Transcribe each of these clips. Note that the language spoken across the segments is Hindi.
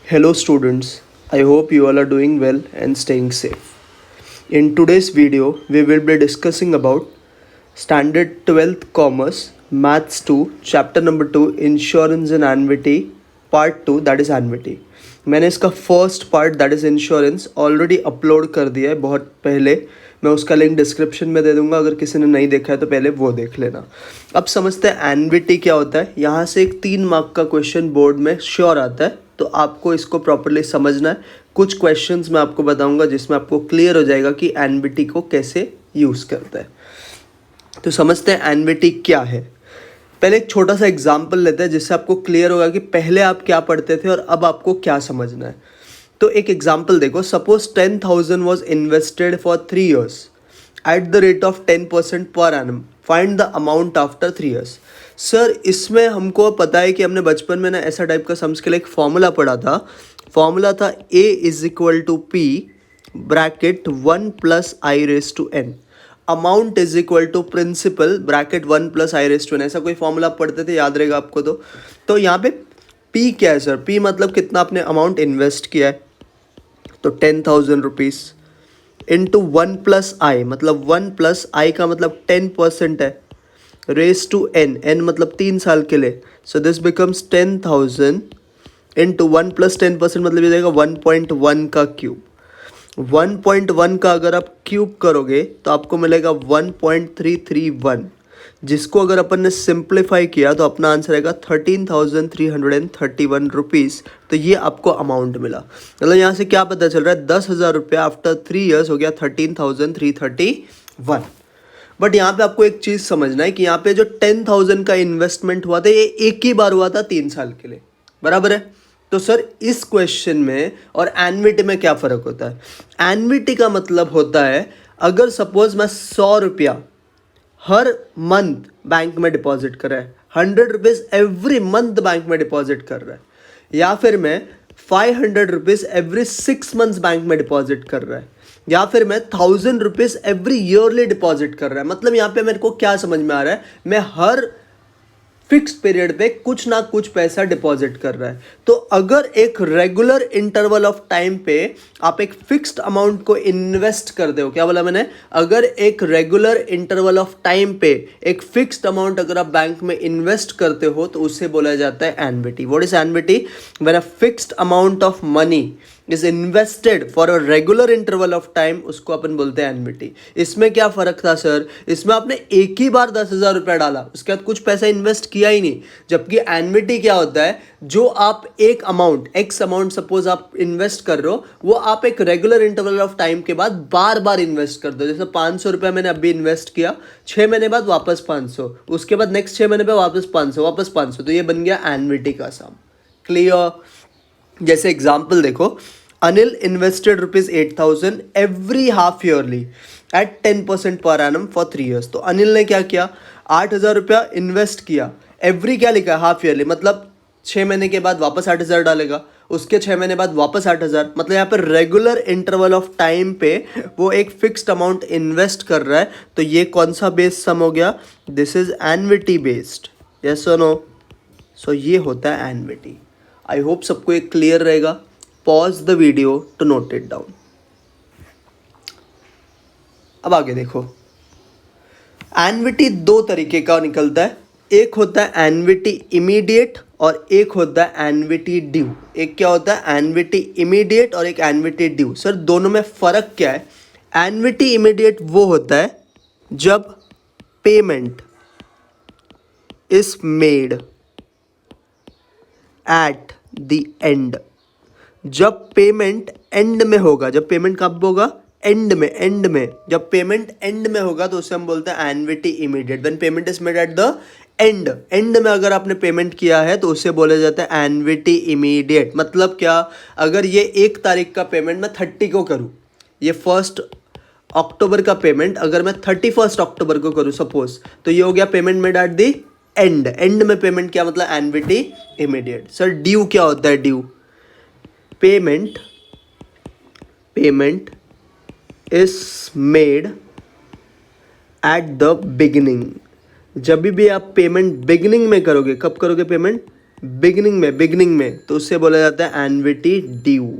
Hello students, I hope you all are doing well and staying safe. In today's video, we will be discussing about Standard 12th Commerce, Maths 2, Chapter number 2, Insurance and Annuity, Part 2, that is Annuity. मैंने इसका first part that is insurance already upload कर दिया है बहुत पहले. मैं उसका लिंक डिस्क्रिप्शन में दे दूंगा, अगर किसी ने नहीं देखा है तो पहले वो देख लेना. अब समझते हैं एनवीटी क्या होता है. यहाँ से एक 3 मार्क का क्वेश्चन बोर्ड में श्योर आता है, तो आपको इसको प्रॉपरली समझना है. कुछ क्वेश्चंस मैं आपको बताऊंगा जिसमें आपको क्लियर हो जाएगा कि एनवीटी को कैसे यूज़ करता है. तो समझते हैं एनवीटी क्या है. पहले एक छोटा सा एग्जाम्पल लेते हैं जिससे आपको क्लियर होगा कि पहले आप क्या पढ़ते थे और अब आपको क्या समझना है. तो एक एग्जाम्पल देखो. Suppose 10,000 was invested for 3 years at the rate of 10% पर annum. Find the amount after 3 years. Sir इसमें हमको पता है कि हमने बचपन में ना ऐसा टाइप का सम्स के लिए एक फॉर्मूला पढ़ा था. फॉर्मूला था A is equal to P bracket 1 + i⁻n. Amount is equal to principal bracket 1 + i⁻n. ऐसा कोई फॉर्मूला पढ़ते थे, याद रहेगा आपको. तो यहाँ पे P क्या है सर? P मतलब कितना आपने अमाउंट इन्वेस्ट किया है. तो 10,000 रुपीज़ इंटू 1 + i, मतलब 1 + i का मतलब 10% है, रेस टू n, n मतलब 3 साल के लिए. सो दिस बिकम्स 10,000 इंटू 1 + 10% मतलब ये जाएगा 1.1 का क्यूब. 1.1 का अगर आप क्यूब करोगे तो आपको मिलेगा 1.331, जिसको अगर अपन ने सिंप्लीफाई किया तो अपना आंसर आएगा 13,331 रुपीज़. तो ये आपको अमाउंट मिला. मतलब यहाँ से क्या पता चल रहा है, 10,000 रुपया आफ्टर 3 years हो गया 13,331. बट यहाँ पे आपको एक चीज़ समझना है कि यहाँ पे जो 10,000 का इन्वेस्टमेंट हुआ था ये एक ही बार हुआ था 3 साल के लिए, बराबर है. तो सर इस क्वेश्चन में और एनवीटी में क्या फ़र्क होता है? एनवीटी का मतलब होता है अगर सपोज मैं 100 रुपया हर मंथ बैंक में डिपॉजिट कर रहा है, 100 रुपीज़ एवरी मंथ बैंक में डिपॉजिट कर रहा है, या फिर मैं 500 रुपीज़ एवरी 6 months बैंक में डिपॉजिट कर रहा है, या फिर मैं 1,000 रुपीज़ एवरी ईयरली डिपॉजिट कर रहा है. मतलब यहाँ पे मेरे को क्या समझ में आ रहा है, मैं हर फिक्स पीरियड पे कुछ ना कुछ पैसा डिपॉजिट कर रहा है. तो अगर एक रेगुलर इंटरवल ऑफ टाइम पे आप एक फिक्स्ड अमाउंट को इन्वेस्ट करते हो, क्या बोला मैंने, अगर एक रेगुलर इंटरवल ऑफ टाइम पे एक फिक्स्ड अमाउंट अगर आप बैंक में इन्वेस्ट करते हो तो उससे बोला जाता है NVT. What is NVT? When a fixed amount of money is invested for a regular interval of time, उसको अपन बोलते हैं एनवीटी. इसमें क्या फर्क था सर? इसमें आपने एक ही बार 10,000 रुपया डाला, उसके बाद कुछ पैसा इन्वेस्ट किया ही नहीं. जबकि एनवीटी क्या होता है, जो आप एक अमाउंट एक्स अमाउंट सपोज आप इन्वेस्ट कर रहे हो, वो आप एक रेगुलर इंटरवल ऑफ टाइम के बाद बार बार इन्वेस्ट कर दो. जैसे 500 रुपया मैंने अभी इन्वेस्ट किया, 6 महीने बाद वापस 500, उसके बाद नेक्स्ट 6 महीने पे वापस 500, वापस 500. तो ये बन गया एनवीटी का सम. क्लियर? जैसे एग्जाम्पल देखो, Anil invested ₹8,000 every half yearly at 10% पर एनम फॉर 3 years. तो अनिल ने क्या किया, 8,000 रुपया इन्वेस्ट किया. एवरी क्या लिखा है, हाफ ईयरली, मतलब 6 महीने के बाद वापस 8,000 डालेगा, उसके 6 महीने बाद वापस 8,000. मतलब यहाँ पर रेगुलर इंटरवल ऑफ टाइम पे वो एक फिक्स्ड अमाउंट इन्वेस्ट कर रहा है. तो ये कौन सा बेस्ड सम हो गया? This is NVT based. Yes और नो? सो ये होता है एनवीटी. आई होप सबको एक क्लियर रहेगा. Pause the video to note it down. अब आगे देखो, एनवीटी 2 तरीके का निकलता है. एक होता है एनवीटी इमीडिएट और एक होता है एनवीटी ड्यू. एक क्या होता है, एनवीटी इमीडिएट और एक एनवीटी ड्यू. सर दोनों में फ़र्क क्या है? एनवीटी इमीडिएट वो होता है जब payment is made at the and. जब पेमेंट एंड में होगा, जब पेमेंट कब होगा, एंड में. एंड में जब पेमेंट एंड में होगा तो उसे हम बोलते हैं NVT immediate. When payment is made at the and, and में अगर आपने पेमेंट किया है तो उसे बोला जाता है एनवीटी इमीडिएट. मतलब क्या, अगर ये 1 तारीख का पेमेंट मैं 30 को करूँ, ये 1 अक्टूबर का पेमेंट अगर मैं 31 अक्टूबर को करूँ सपोज, तो ये हो गया payment made at the and. And में पेमेंट क्या, मतलब एनवीटी इमीडिएट. सर ड्यू क्या होता है? Due payment is made at the beginning. जब भी आप पेमेंट बिगिनिंग में करोगे, कब करोगे पेमेंट? बिगिनिंग में तो उससे बोला जाता है एन्युटी ड्यू।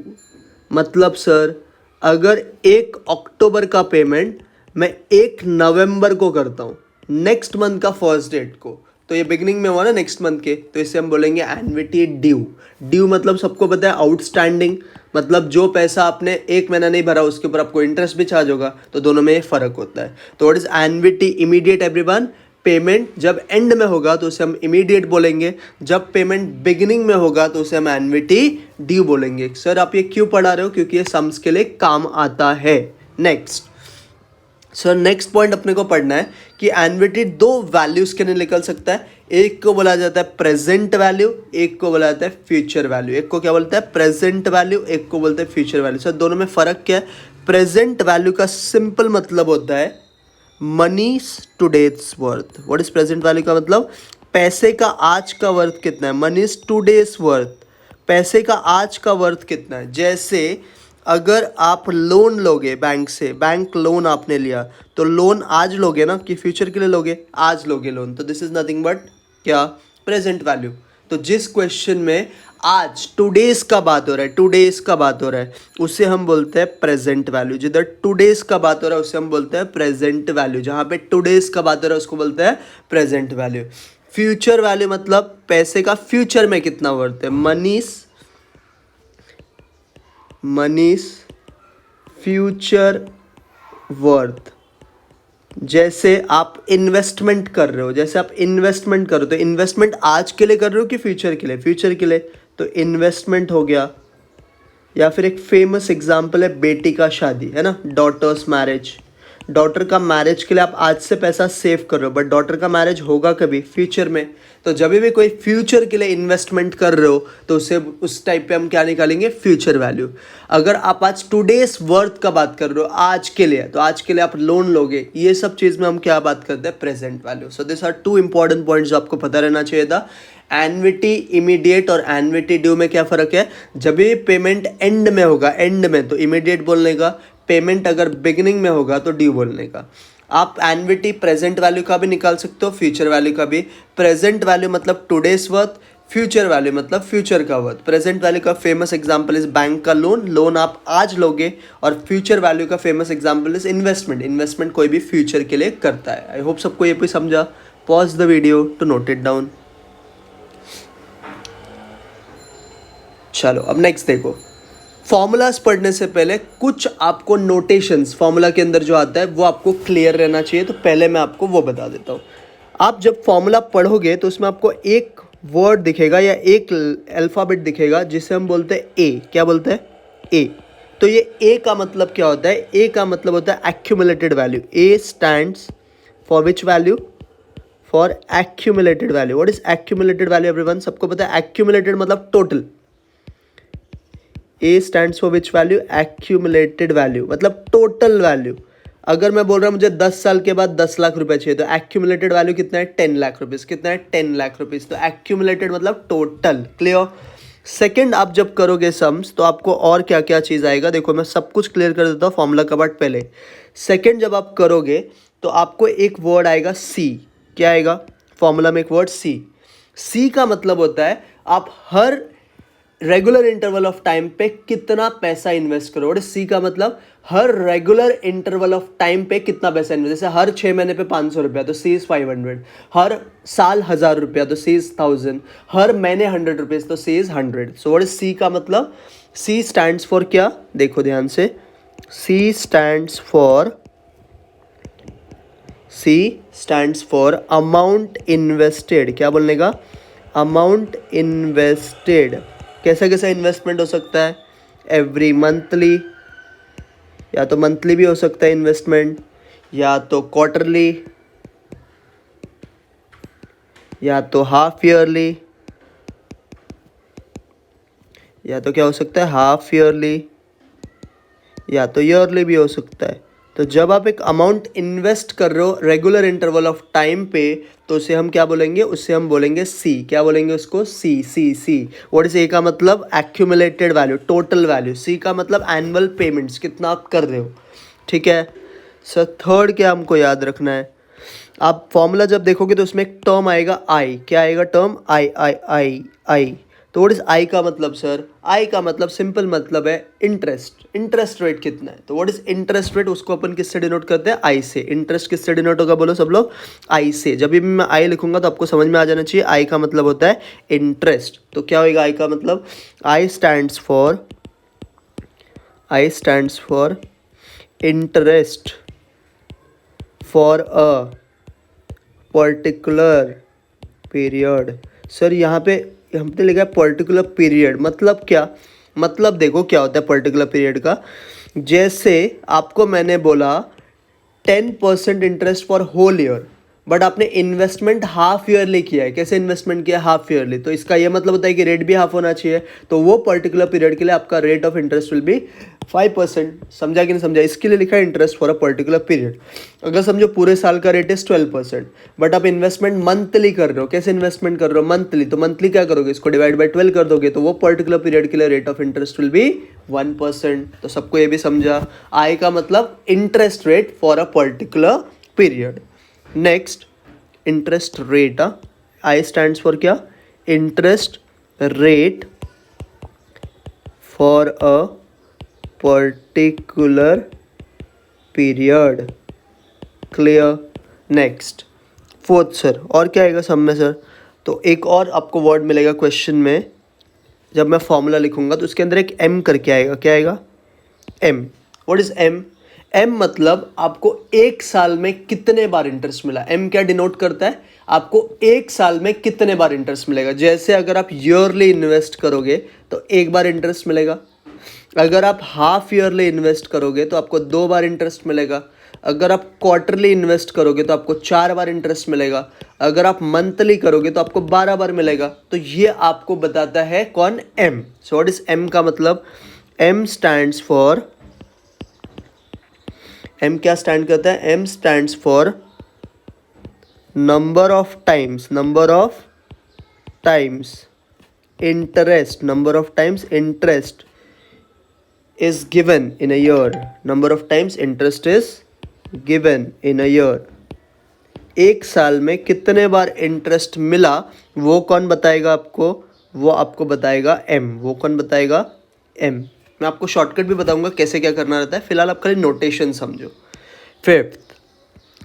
मतलब सर अगर 1 अक्टूबर का पेमेंट मैं 1 नवंबर को करता हूँ, नेक्स्ट मंथ का फर्स्ट डेट को, तो ये बिगिनिंग में हुआ ना नेक्स्ट मंथ के, तो इसे हम बोलेंगे एन्युटी ड्यू। ड्यू मतलब सबको पता है आउटस्टैंडिंग, मतलब जो पैसा आपने 1 महीना नहीं भरा उसके ऊपर आपको इंटरेस्ट भी चार्ज होगा, तो दोनों में ये फर्क होता है। तो what is annuity? Immediate everyone. Payment जब एंड में होगा तो उसे हम इमीडिएट बोलेंगे, जब पेमेंट बिगिनिंग में होगा तो उसे हम एन्युटी ड्यू बोलेंगे। सर आप ये क्यों पढ़ा रहे हो? क्योंकि ये सम्स के लिए काम आता है। नेक्स्ट सर, नेक्स्ट पॉइंट अपने को पढ़ना है कि एन्युटी दो वैल्यूज के लिए निकल सकता है। एक को बोला जाता है प्रेजेंट वैल्यू, एक को बोला जाता है फ्यूचर वैल्यू। एक को क्या बोलता है? प्रेजेंट वैल्यू, एक को बोलते हैं फ्यूचर वैल्यू। सर दोनों में फर्क क्या है? प्रेजेंट वैल्यू का सिंपल मतलब होता है money today's worth. What is present value का मतलब? पैसे का आज का वर्थ कितना है? मनी टुडेज वर्थ, पैसे का आज का वर्थ कितना है। जैसे अगर आप लोन लोगे बैंक से, बैंक लोन आपने लिया, तो लोन आज लोगे ना कि फ्यूचर के लिए लोगे? आज लोगे लोन, तो दिस इज नथिंग बट क्या? Present value. तो जिस क्वेश्चन में आज टुडेज का बात हो रहा है, टुडेज का बात हो रहा है, उसे हम बोलते हैं प्रेजेंट वैल्यू। जिधर टुडेज का बात हो रहा है उसे हम बोलते हैं प्रेजेंट वैल्यू। जहाँ पे टुडेज का बात हो रहा है उसको बोलते हैं प्रेजेंट वैल्यू। फ्यूचर वैल्यू मतलब पैसे का फ्यूचर में कितना वर्थ है। Manish future worth. जैसे आप इन्वेस्टमेंट कर रहे हो, तो इन्वेस्टमेंट आज के लिए कर रहे हो कि फ्यूचर के लिए? फ्यूचर के लिए, तो इन्वेस्टमेंट हो गया। या फिर एक फेमस एग्जांपल है बेटी का शादी, है ना, डॉटर्स मैरिज। डॉटर का मैरिज के लिए आप आज से पैसा सेव कर रहे हो, बट डॉटर का मैरिज होगा कभी? फ्यूचर में। तो जब भी कोई फ्यूचर के लिए इन्वेस्टमेंट कर रहे हो तो उसे उस टाइप पे हम क्या निकालेंगे? Future value. अगर आप आज टुडेज वर्थ का बात कर रहे हो आज के लिए, तो आज के लिए आप लोन लोगे, ये सब चीज़ में हम क्या बात करते हैं? Present value. So this are 2 important points जो आपको पता रहना चाहिए था। एन्युटी इमीडिएट और एन्युटी ड्यू में क्या फ़र्क है? जब भी पेमेंट एंड में होगा, एंड में, तो इमीडिएट बोलने का, पेमेंट अगर बिगिनिंग में होगा तो ड्यू बोलने का। आप एन्युटी प्रेजेंट वैल्यू का भी निकाल सकते हो, फ्यूचर वैल्यू का भी। प्रेजेंट वैल्यू मतलब टुडेज वर्थ, फ्यूचर वैल्यू मतलब फ्यूचर का वर्थ। प्रेजेंट वैल्यू का फेमस एग्जांपल इज बैंक का लोन, लोन आप आज लोगे। और फ्यूचर वैल्यू का famous example is investment, investment कोई भी फ्यूचर के लिए करता है। आई होप सबको ये भी समझा। Pause the video to note it down. चलो अब नेक्स्ट देखो, फॉर्मूलाज पढ़ने से पहले कुछ आपको नोटेशंस फॉर्मूला के अंदर जो आता है वो आपको क्लियर रहना चाहिए, तो पहले मैं आपको वो बता देता हूँ। आप जब फॉर्मूला पढ़ोगे तो उसमें आपको एक वर्ड दिखेगा या एक अल्फ़ाबेट दिखेगा जिसे हम बोलते हैं ए। क्या बोलते हैं? ए। तो ये ए का मतलब क्या होता है? ए का मतलब होता है accumulated value. A stands for which value? For accumulated value. What is accumulated value everyone? सबको पता है एक्यूमुलेटेड मतलब total. A stands for which value? Accumulated value मतलब टोटल वैल्यू। अगर मैं बोल रहा हूँ मुझे 10 साल के बाद 10 लाख रुपए चाहिए, तो एक्यूमुलेटेड वैल्यू कितना है? 10 लाख रुपीज़। कितना है? 10 लाख रुपीज़। तो एक्यूमुलेटेड मतलब टोटल। क्लियर? सेकंड, आप जब करोगे सम्स तो आपको और क्या क्या चीज़ आएगा, देखो मैं सब कुछ क्लियर कर देता हूँ फॉर्मूला का पार्ट पहले। सेकंड जब आप करोगे तो आपको एक वर्ड आएगा सी। क्या आएगा? फॉर्मूला में एक वर्ड सी। सी का मतलब होता है आप हर रेगुलर इंटरवल ऑफ टाइम पे कितना पैसा इन्वेस्ट करो। सी का मतलब हर रेगुलर इंटरवल ऑफ टाइम पे कितना पैसा इन्वेस्ट। जैसे हर 6 महीने पे 500 रुपया तो सी इज 500, हर साल 1000 रुपया तो सी इज 1000, हर महीने 100 रुपीज़ तो c is 100। So what is c का मतलब? सी स्टैंड्स फॉर क्या? देखो ध्यान से, c stands for amount invested. क्या बोलने का? Amount invested. कैसा कैसा इन्वेस्टमेंट हो सकता है? एवरी मंथली, या तो मंथली भी हो सकता है इन्वेस्टमेंट, या तो क्वार्टरली, या तो हाफ ईयरली, या तो क्या हो सकता है? हाफ ईयरली, या तो ईयरली भी हो सकता है। तो जब आप एक अमाउंट इन्वेस्ट कर रहे हो रेगुलर इंटरवल ऑफ टाइम पे, तो उसे हम क्या बोलेंगे? उसे हम बोलेंगे सी। क्या बोलेंगे उसको? सी। सी सी। व्हाट इज ए का मतलब? Accumulated value, total value. C का मतलब एनुअल पेमेंट्स, कितना आप कर रहे हो। ठीक है सर। थर्ड क्या हमको याद रखना है? आप फॉर्मूला जब देखोगे तो उसमें एक टर्म आएगा आई, क्या आएगा टर्म, आई आई आई आई। तो व्हाट इज आई का मतलब सर, आई का मतलब सिंपल मतलब है इंटरेस्ट, इंटरेस्ट रेट कितना है। तो व्हाट इज इंटरेस्ट रेट, उसको अपन किससे डिनोट करते हैं, आई से। इंटरेस्ट किससे डिनोट होगा बोलो सब लोग, आई से। जब भी मैं आई लिखूंगा तो आपको समझ में आ जाना चाहिए आई का मतलब होता है इंटरेस्ट। तो क्या होगा आई का मतलब, आई stands for interest for a particular period. Sir यहाँ पे हमने लिखा है पर्टिकुलर पीरियड, मतलब क्या, मतलब देखो क्या होता है पर्टिकुलर पीरियड का। जैसे आपको मैंने बोला 10% interest for whole year, but आपने इन्वेस्टमेंट हाफ ईयरली किया है। कैसे इन्वेस्टमेंट किया है, हाफ ईयरली। तो इसका ये मतलब होता है कि रेट भी हाफ होना चाहिए। तो वो पर्टिकुलर पीरियड के लिए आपका rate of interest will B 5%। समझा कि नहीं समझा, इसके लिए लिखा है interest for a particular period. अगर समझो पूरे साल का रेट इज 12%, बट आप इन्वेस्टमेंट मंथली कर रहे हो। कैसे इन्वेस्टमेंट कर रहे हो, मंथली। तो मंथली क्या करोगे, इसको डिवाइड बाई 12 कर दोगे, तो वो पर्टिकुलर पीरियड के लिए rate of interest will be 1%। तो सबको ये भी समझा, आई का मतलब interest rate for a particular period. Next interest rate, i stands for क्या, interest rate for a particular period. Clear. Next fourth sir, और क्या आएगा सब में सर, तो एक और आपको वर्ड मिलेगा क्वेश्चन में। जब मैं फॉर्मूला लिखूंगा तो उसके अंदर एक एम करके आएगा, क्या आएगा, m. What is m, m मतलब आपको एक साल में कितने बार इंटरेस्ट मिला। एम क्या डिनोट करता है, आपको एक साल में कितने बार इंटरेस्ट मिलेगा। जैसे अगर आप ईयरली इन्वेस्ट करोगे तो एक बार इंटरेस्ट मिलेगा, अगर आप हाफ ईयरली इन्वेस्ट करोगे तो आपको 2 बार इंटरेस्ट मिलेगा, अगर आप क्वार्टरली इन्वेस्ट करोगे तो आपको 4 बार इंटरेस्ट मिलेगा, अगर आप मंथली करोगे तो आपको 12 बार मिलेगा। तो ये आपको बताता है कौन, m. So what is m का मतलब, एम स्टैंड्स फॉर, एम क्या स्टैंड करता है, m stands for number of times, interest, number of times interest is given in a year, number of times interest is given in a year। एक साल में कितने बार इंटरेस्ट मिला वो कौन बताएगा आपको, वो आपको बताएगा एम। वो कौन बताएगा, एम। मैं आपको शॉर्टकट भी बताऊंगा कैसे क्या करना रहता है, फिलहाल आप खाली नोटेशन समझो। फिफ्थ,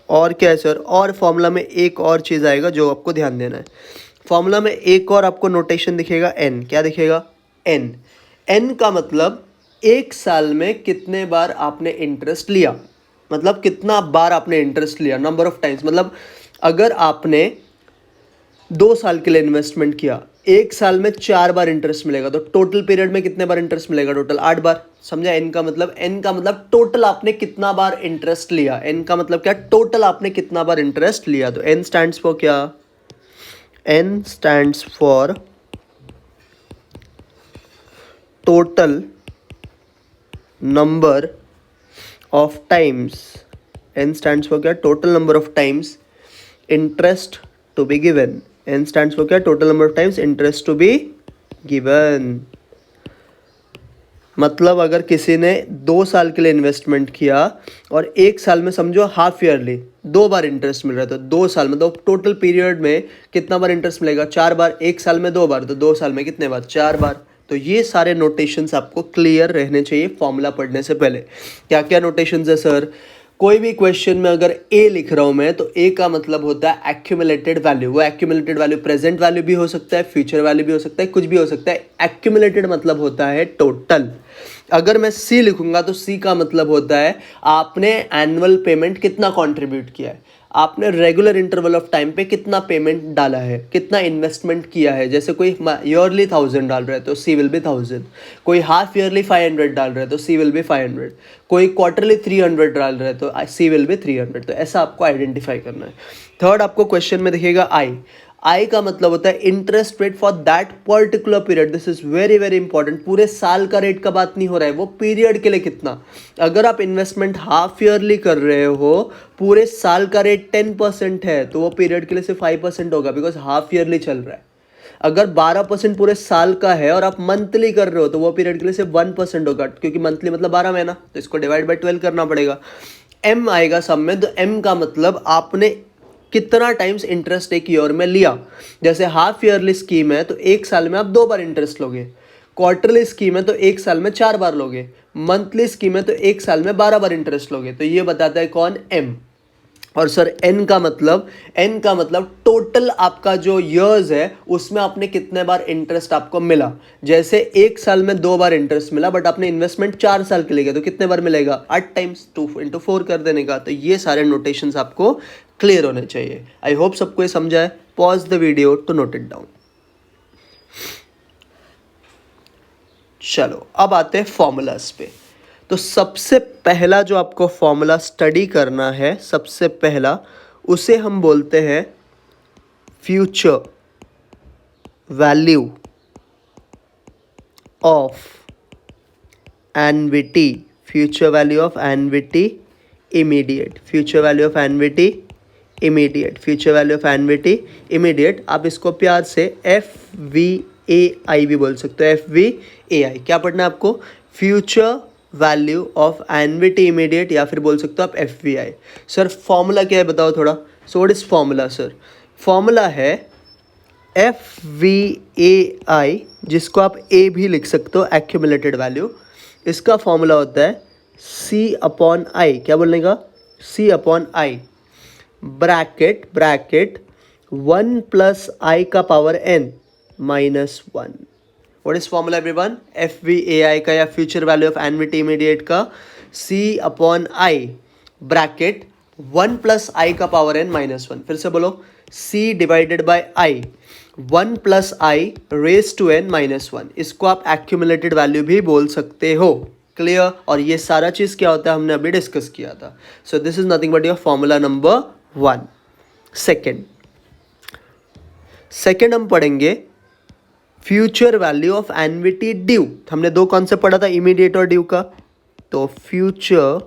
और क्या है सर, और फॉर्मूला में एक और चीज़ आएगा जो आपको ध्यान देना है। फॉर्मूला में एक और आपको नोटेशन दिखेगा, एन। क्या दिखेगा, एन। एन का मतलब एक साल में कितने बार आपने इंटरेस्ट लिया, मतलब कितना बार आपने इंटरेस्ट लिया, नंबर ऑफ टाइम्स। मतलब अगर आपने 2 साल के लिए इन्वेस्टमेंट किया, एक साल में 4 बार इंटरेस्ट मिलेगा, तो टोटल पीरियड में कितने बार इंटरेस्ट मिलेगा, टोटल 8 बार। समझा एन का मतलब, एन का मतलब टोटल आपने कितना बार इंटरेस्ट लिया। एन का मतलब क्या, टोटल आपने कितना बार इंटरेस्ट लिया। तो एन स्टैंड्स फॉर क्या, N stands for total number of times, n stands for क्या, total number of times interest to be given। n stands for क्या, total number of times interest to be given। मतलब अगर किसी ने 2 साल के लिए इन्वेस्टमेंट किया और एक साल में समझो हाफ ईयरली 2 बार इंटरेस्ट मिल रहा है, तो 2 साल में, तो टोटल पीरियड में कितना बार इंटरेस्ट मिलेगा, 4 बार। एक साल में 2 बार, तो 2 साल में कितने बार, 4 बार। तो ये सारे नोटेशंस आपको क्लियर रहने चाहिए फॉर्मूला पढ़ने से पहले। क्या क्या नोटेशंस है सर, कोई भी क्वेश्चन में अगर ए लिख रहा हूं मैं, तो ए का मतलब होता है एक्यूमुलेटेड वैल्यू। वो एक्यूमुलेटेड वैल्यू प्रेजेंट वैल्यू भी हो सकता है, फ्यूचर वैल्यू भी हो सकता है, कुछ भी हो सकता है। एक्यूमुलेटेड मतलब होता है टोटल। अगर मैं सी लिखूंगा तो सी का मतलब होता है आपने एनुअल पेमेंट कितना कंट्रीब्यूट किया है, आपने रेगुलर इंटरवल ऑफ टाइम पे कितना पेमेंट डाला है, कितना इन्वेस्टमेंट किया है। जैसे कोई ईयरली 1000 डाल रहा है तो सी विल बी 1000, कोई हाफ ईयरली 500 डाल रहा है तो सी विल बी 500, कोई क्वार्टरली 300 डाल रहा है तो सी विल बी 300। तो ऐसा आपको आइडेंटिफाई करना है। थर्ड आपको क्वेश्चन में दिखेगा आई। आई का मतलब होता है interest rate for that particular period. This is very very important. पूरे साल का रेट का बात नहीं हो रहा है, वो पीरियड के लिए कितना। अगर आप इन्वेस्टमेंट हाफ ईयरली कर रहे हो, पूरे साल का रेट 10% है, तो वो पीरियड के लिए सिर्फ 5% होगा, बिकॉज हाफ ईयरली चल रहा है। अगर 12% पूरे साल का है और आप मंथली कर रहे हो, तो वो पीरियड के लिए सिर्फ 1% होगा, क्योंकि मंथली मतलब 12 महीना, तो इसको डिवाइड बाई 12 करना पड़ेगा। एम आएगा सब में, तो एम का मतलब आपने कितना टाइम्स इंटरेस्ट एक ईयर में लिया। जैसे हाफ ईयरली स्कीम है तो एक साल में आप 2 बार इंटरेस्ट लोगे, क्वार्टरली स्कीम है तो एक साल में 4 बार लोगे, मंथली स्कीम है तो एक साल में 12 बार इंटरेस्ट लोगे। तो ये बताता है कौन, एम। और सर एन का मतलब टोटल आपका जो इयर्स है उसमें आपने कितने बार इंटरेस्ट आपको मिला। जैसे एक साल में 2 बार इंटरेस्ट मिला बट आपने इन्वेस्टमेंट 4 साल के लिए किया तो कितने बार मिलेगा, 8 टाइम्स, 2 × 4 कर देने का। तो ये सारे नोटेशंस आपको क्लियर होने चाहिए। आई होप सबको ये समझा है। Pause the video to note it down. चलो अब आते हैं फॉर्मूलाज पे। तो सबसे पहला जो आपको फॉर्मूला स्टडी करना है, सबसे पहला उसे हम बोलते हैं future value of एनविटी, future value of annuity immediate, future value of annuity immediate, future value of annuity immediate. आप इसको प्यार से FVAI भी बोल सकते हो, FVAI। क्या पढ़ना है आपको, future value of annuity immediate, या फिर बोल सकते हो आप FVI। सर फॉर्मूला क्या है बताओ थोड़ा। सो what is formula sir, formula है FVAI, जिसको आप A भी लिख सकते हो, एक्यूमुलेटेड वैल्यू। इसका फॉर्मूला होता है C/I। क्या बोलने का, C/I ब्रैकेट 1 + I का power n -1। What is formula everyone, FVAI का या future value of annuity immediate का, C/I ब्रैकेट 1 + I का पावर n -1। फिर से बोलो, C/I 1 + I raised to n -1। इसको आप एक्यूमुलेटेड वैल्यू भी बोल सकते हो। क्लियर। और ये सारा चीज क्या होता है हमने अभी डिस्कस किया था। So this is nothing but your formula number 1। Second हम पढ़ेंगे फ्यूचर वैल्यू ऑफ एनविटी ड्यू। हमने 2 कॉन्सेप्ट पढ़ा था, इमीडिएट और ड्यू का। तो फ्यूचर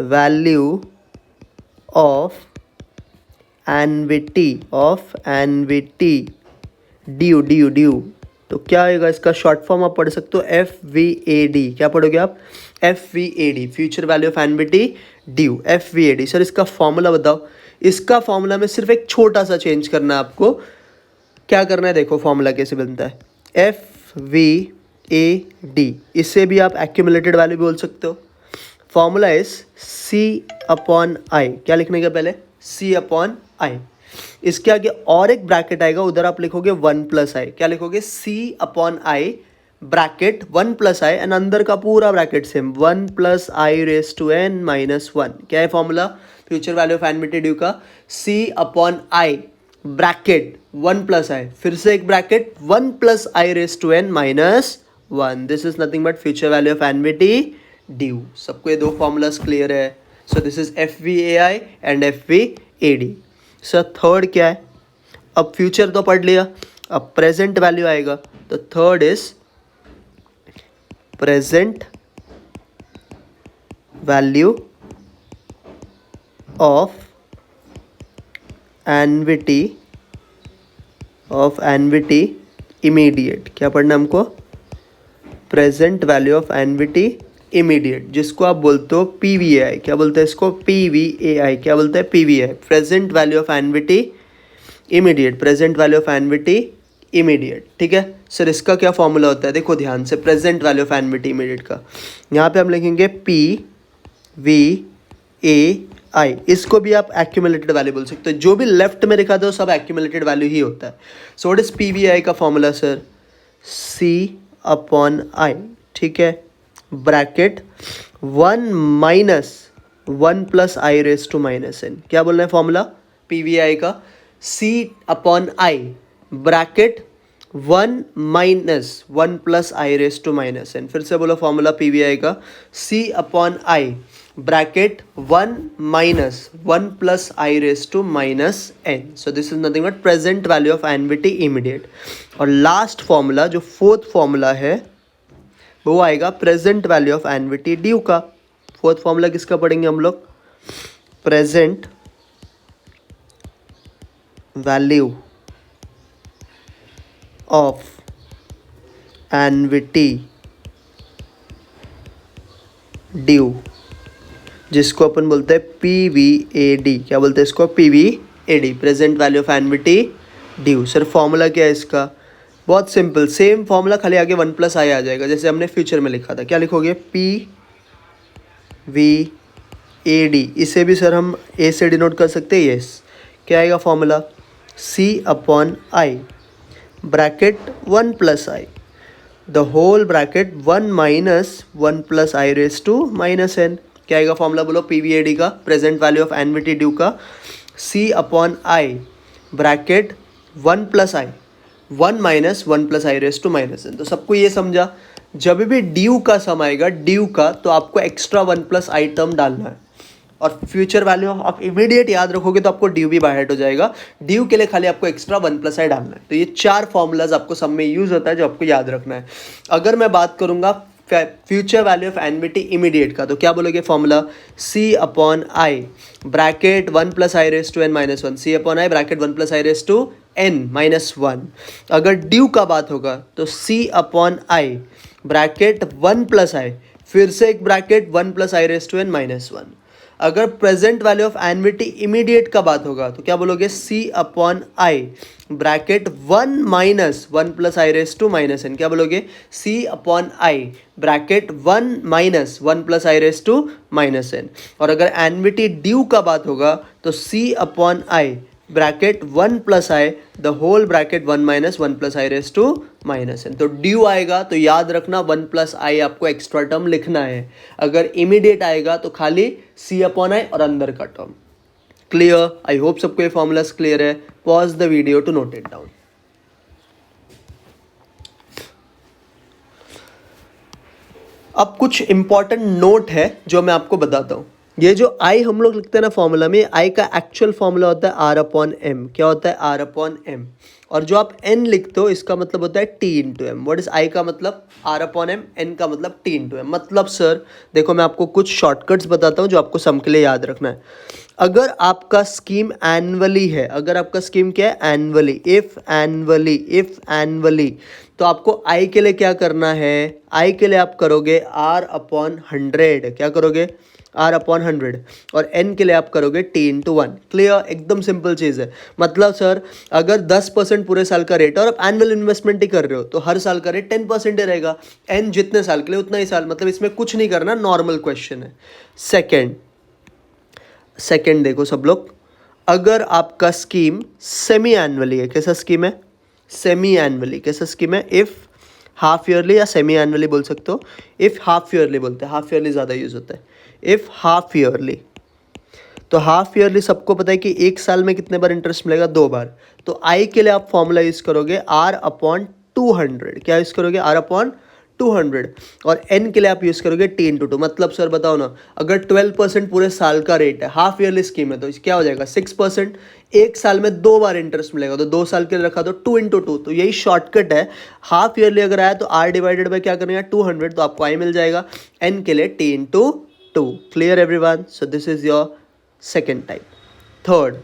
वैल्यू ऑफ एनविटी ड्यू। तो क्या आएगा इसका शॉर्ट फॉर्म, आप पढ़ सकते हो FVAD। क्या पढ़ोगे आप, FVAD, future value of एनविटी due, FVAD। Sir इसका फॉर्मूला बताओ। इसका फॉर्मूला में सिर्फ एक छोटा सा चेंज करना है आपको। क्या करना है, देखो फॉर्मूला कैसे बनता है, FVAD। इससे भी आप एक्यूमुलेटेड वैल्यू बोल सकते हो। Formula is C/I। क्या लिखने का पहले, C/I। इसके आगे और एक ब्रैकेट आएगा, उधर आप लिखोगे 1 + I। क्या लिखोगे, C/I ब्रैकेट 1 + I एंड अंदर का पूरा bracket same 1 + I raised to n -1। क्या है formula future value of एनविटी due का, C/I ब्रैकेट 1 + I, फिर से एक bracket 1 + I raised to n -1। This is nothing but future value of एनविटी due. सबको ये 2 फॉर्मूलाज क्लियर है। So this is FVAI and FVAD। Sir third क्या है, अब फ्यूचर तो पढ़ लिया, अब प्रेजेंट वैल्यू आएगा। तो third is present value of annuity immediate. क्या पढ़ना हमको, present value of annuity immediate, जिसको आप बोलते हो PVAI। क्या बोलते हैं इसको, PVAI। क्या बोलते हैं, PVAI, present value of annuity immediate, present value of annuity immediate. ठीक है सर, इसका क्या फॉर्मूला होता है, देखो ध्यान से, present value of annuity immediate का यहाँ पे हम लिखेंगे PVAI। इसको भी आप एक्यूमुलेटेड वैल्यू बोल सकते हो। जो भी लेफ्ट में लिखा था वो सब एक्यूमुलेटेड वैल्यू ही होता है। सो व्हाट इज PVAI का फॉर्मूला सर, C/I। ठीक है, bracket 1 - 1 + I raised to -n। क्या बोलना है फॉर्मूला PVAI का, C/I bracket 1 - 1 + I raised to -n। फिर से बोलो फॉर्मूला PVAI का, C/I bracket 1 - 1 + I raised to -n। So this is nothing but present value of annuity immediate. और लास्ट फॉर्मूला जो 4th फॉर्मूला है वो आएगा प्रेजेंट वैल्यू ऑफ एनविटी ड्यू का। 4th फॉर्मूला किसका पढ़ेंगे हम लोग, प्रेजेंट वैल्यू ऑफ एनविटी ड्यू। जिसको अपन बोलते हैं PVAD। क्या बोलते हैं इसको? PVAD, present value of annuity due. Sir formula क्या है इसका? बहुत सिंपल, सेम फॉर्मूला, खाली आगे 1 + i आ जाएगा, जैसे हमने फ्यूचर में लिखा था। क्या लिखोगे? PVAD। इसे भी सर हम ए से डिनोट कर सकते हैं। यस, क्या आएगा formula? C/i bracket 1 + i the whole bracket 1 - 1 + i raise to -n। क्या आएगा फॉर्मूला? बोलो। PVAD का, present value of annuity due का, C/i bracket 1 + i 1 - 1 + i raise to -n। तो सबको ये समझा, जब भी ड्यू का सम आएगा ड्यू का, तो आपको एक्स्ट्रा 1 + i टर्म डालना है। और फ्यूचर वैल्यू आप इमीडिएट याद रखोगे तो आपको ड्यू भी बाय हेड हो जाएगा। ड्यू के लिए खाली आपको एक्स्ट्रा 1 + i डालना है। तो ये 4 फॉर्मूलाज आपको सब में यूज होता है, जो आपको याद रखना है। अगर मैं बात करूंगा future value of annuity immediate का, तो क्या बोलोगे formula? C/i bracket 1 + i raise to n - 1, C/i bracket 1 + i raise to n - 1। अगर ड्यू का बात होगा तो C/i ब्रैकेट 1 + i, फिर से एक bracket 1 + i raise to n - 1। अगर present value of annuity immediate का बात होगा तो क्या बोलोगे? C/i bracket 1 - 1 + i raise to -n। क्या बोलोगे? C/i bracket 1 - 1 + i raise to -n। और अगर एन्युटी ड्यू का बात होगा तो C/i bracket 1 + i the whole bracket 1 - 1 + i raise to -n। तो ड्यू आएगा तो याद रखना 1 + i आपको एक्स्ट्रा टर्म लिखना है। अगर इमीडिएट आएगा तो खाली C/i और अंदर का टर्म। क्लियर? आई होप सबको ये फॉर्मूलाज क्लियर है। Pause the video to note it down. अब कुछ इंपॉर्टेंट नोट है जो मैं आपको बताता हूं। ये जो आई हम लोग लिखते हैं ना फॉर्मूला में, आई का एक्चुअल फॉर्मूला होता है R/m। क्या होता है? R/m। और जो आप n लिखते हो इसका मतलब होता है T × m। What is I का मतलब? R/m, n का मतलब T × m। मतलब सर देखो, मैं आपको कुछ शॉर्टकट्स बताता हूँ जो आपको सम के लिए याद रखना है। अगर आपका स्कीम एनुअली है, अगर आपका स्कीम क्या है? एनुअली। इफ एनुअली, तो आपको आई के लिए क्या करना है? आई के लिए आप करोगे R/100। क्या करोगे? R/100। और n के लिए आप करोगे T × 1। क्लियर? एकदम सिंपल चीज़ है। मतलब सर अगर 10% पूरे साल का रेट है और आप एनुअल इन्वेस्टमेंट ही कर रहे हो तो हर साल का रेट 10% ही रहेगा। n जितने साल के लिए उतना ही साल, मतलब इसमें कुछ नहीं करना, नॉर्मल क्वेश्चन है। सेकेंड देखो सब लोग, अगर आपका स्कीम सेमी एनुअली है, कैसा स्कीम है? Semi annually. कैसा स्कीम है? इफ़ हाफ ईयरली या सेमी एनुअली बोल सकते हो। इफ़ हाफ ईयरली बोलते हैं, हाफ ईयरली ज़्यादा यूज़ होता है। इफ़ हाफ ईयरली, तो हाफ ईयरली सबको पता है कि एक साल में कितने बार इंटरेस्ट मिलेगा? 2 बार। तो आई के लिए आप फॉर्मूला यूज़ करोगे R/200। क्या यूज़ करोगे? R/200। और n के लिए आप यूज़ करोगे T × 2। मतलब सर बताओ ना, अगर 12% पूरे साल का रेट है, हाफ ईयरली स्कीम है, तो क्या हो जाएगा? 6%। एक साल में 2 बार इंटरेस्ट मिलेगा, तो 2 साल के लिए रखा तो 2 × 2। तो यही शॉर्टकट है। हाफ ईयरली अगर आया तो R/2 क्या करेगा? 200, तो आपको आई मिल जाएगा। n के लिए T × 2। Clear everyone? So this is your second type. Third,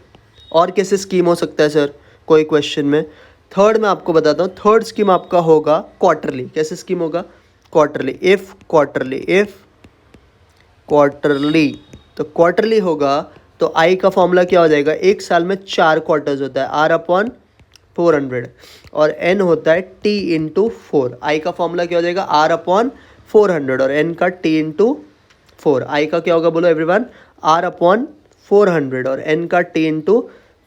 और कैसे स्कीम हो सकता है सर कोई क्वेश्चन में? थर्ड मैं आपको बताता हूँ। थर्ड स्कीम आपका होगा क्वार्टरली। कैसे स्कीम होगा? क्वार्टरली। इफ क्वार्टरली, तो क्वार्टरली होगा तो आई का फॉर्मूला क्या हो जाएगा? एक साल में 4 क्वार्टर्स होता है, R/400। और n होता है T × 4। आई का फॉर्मूला क्या हो जाएगा? R/400 और n का T × 4। आई का क्या होगा बोलो एवरीवन? R/400 और n का T ×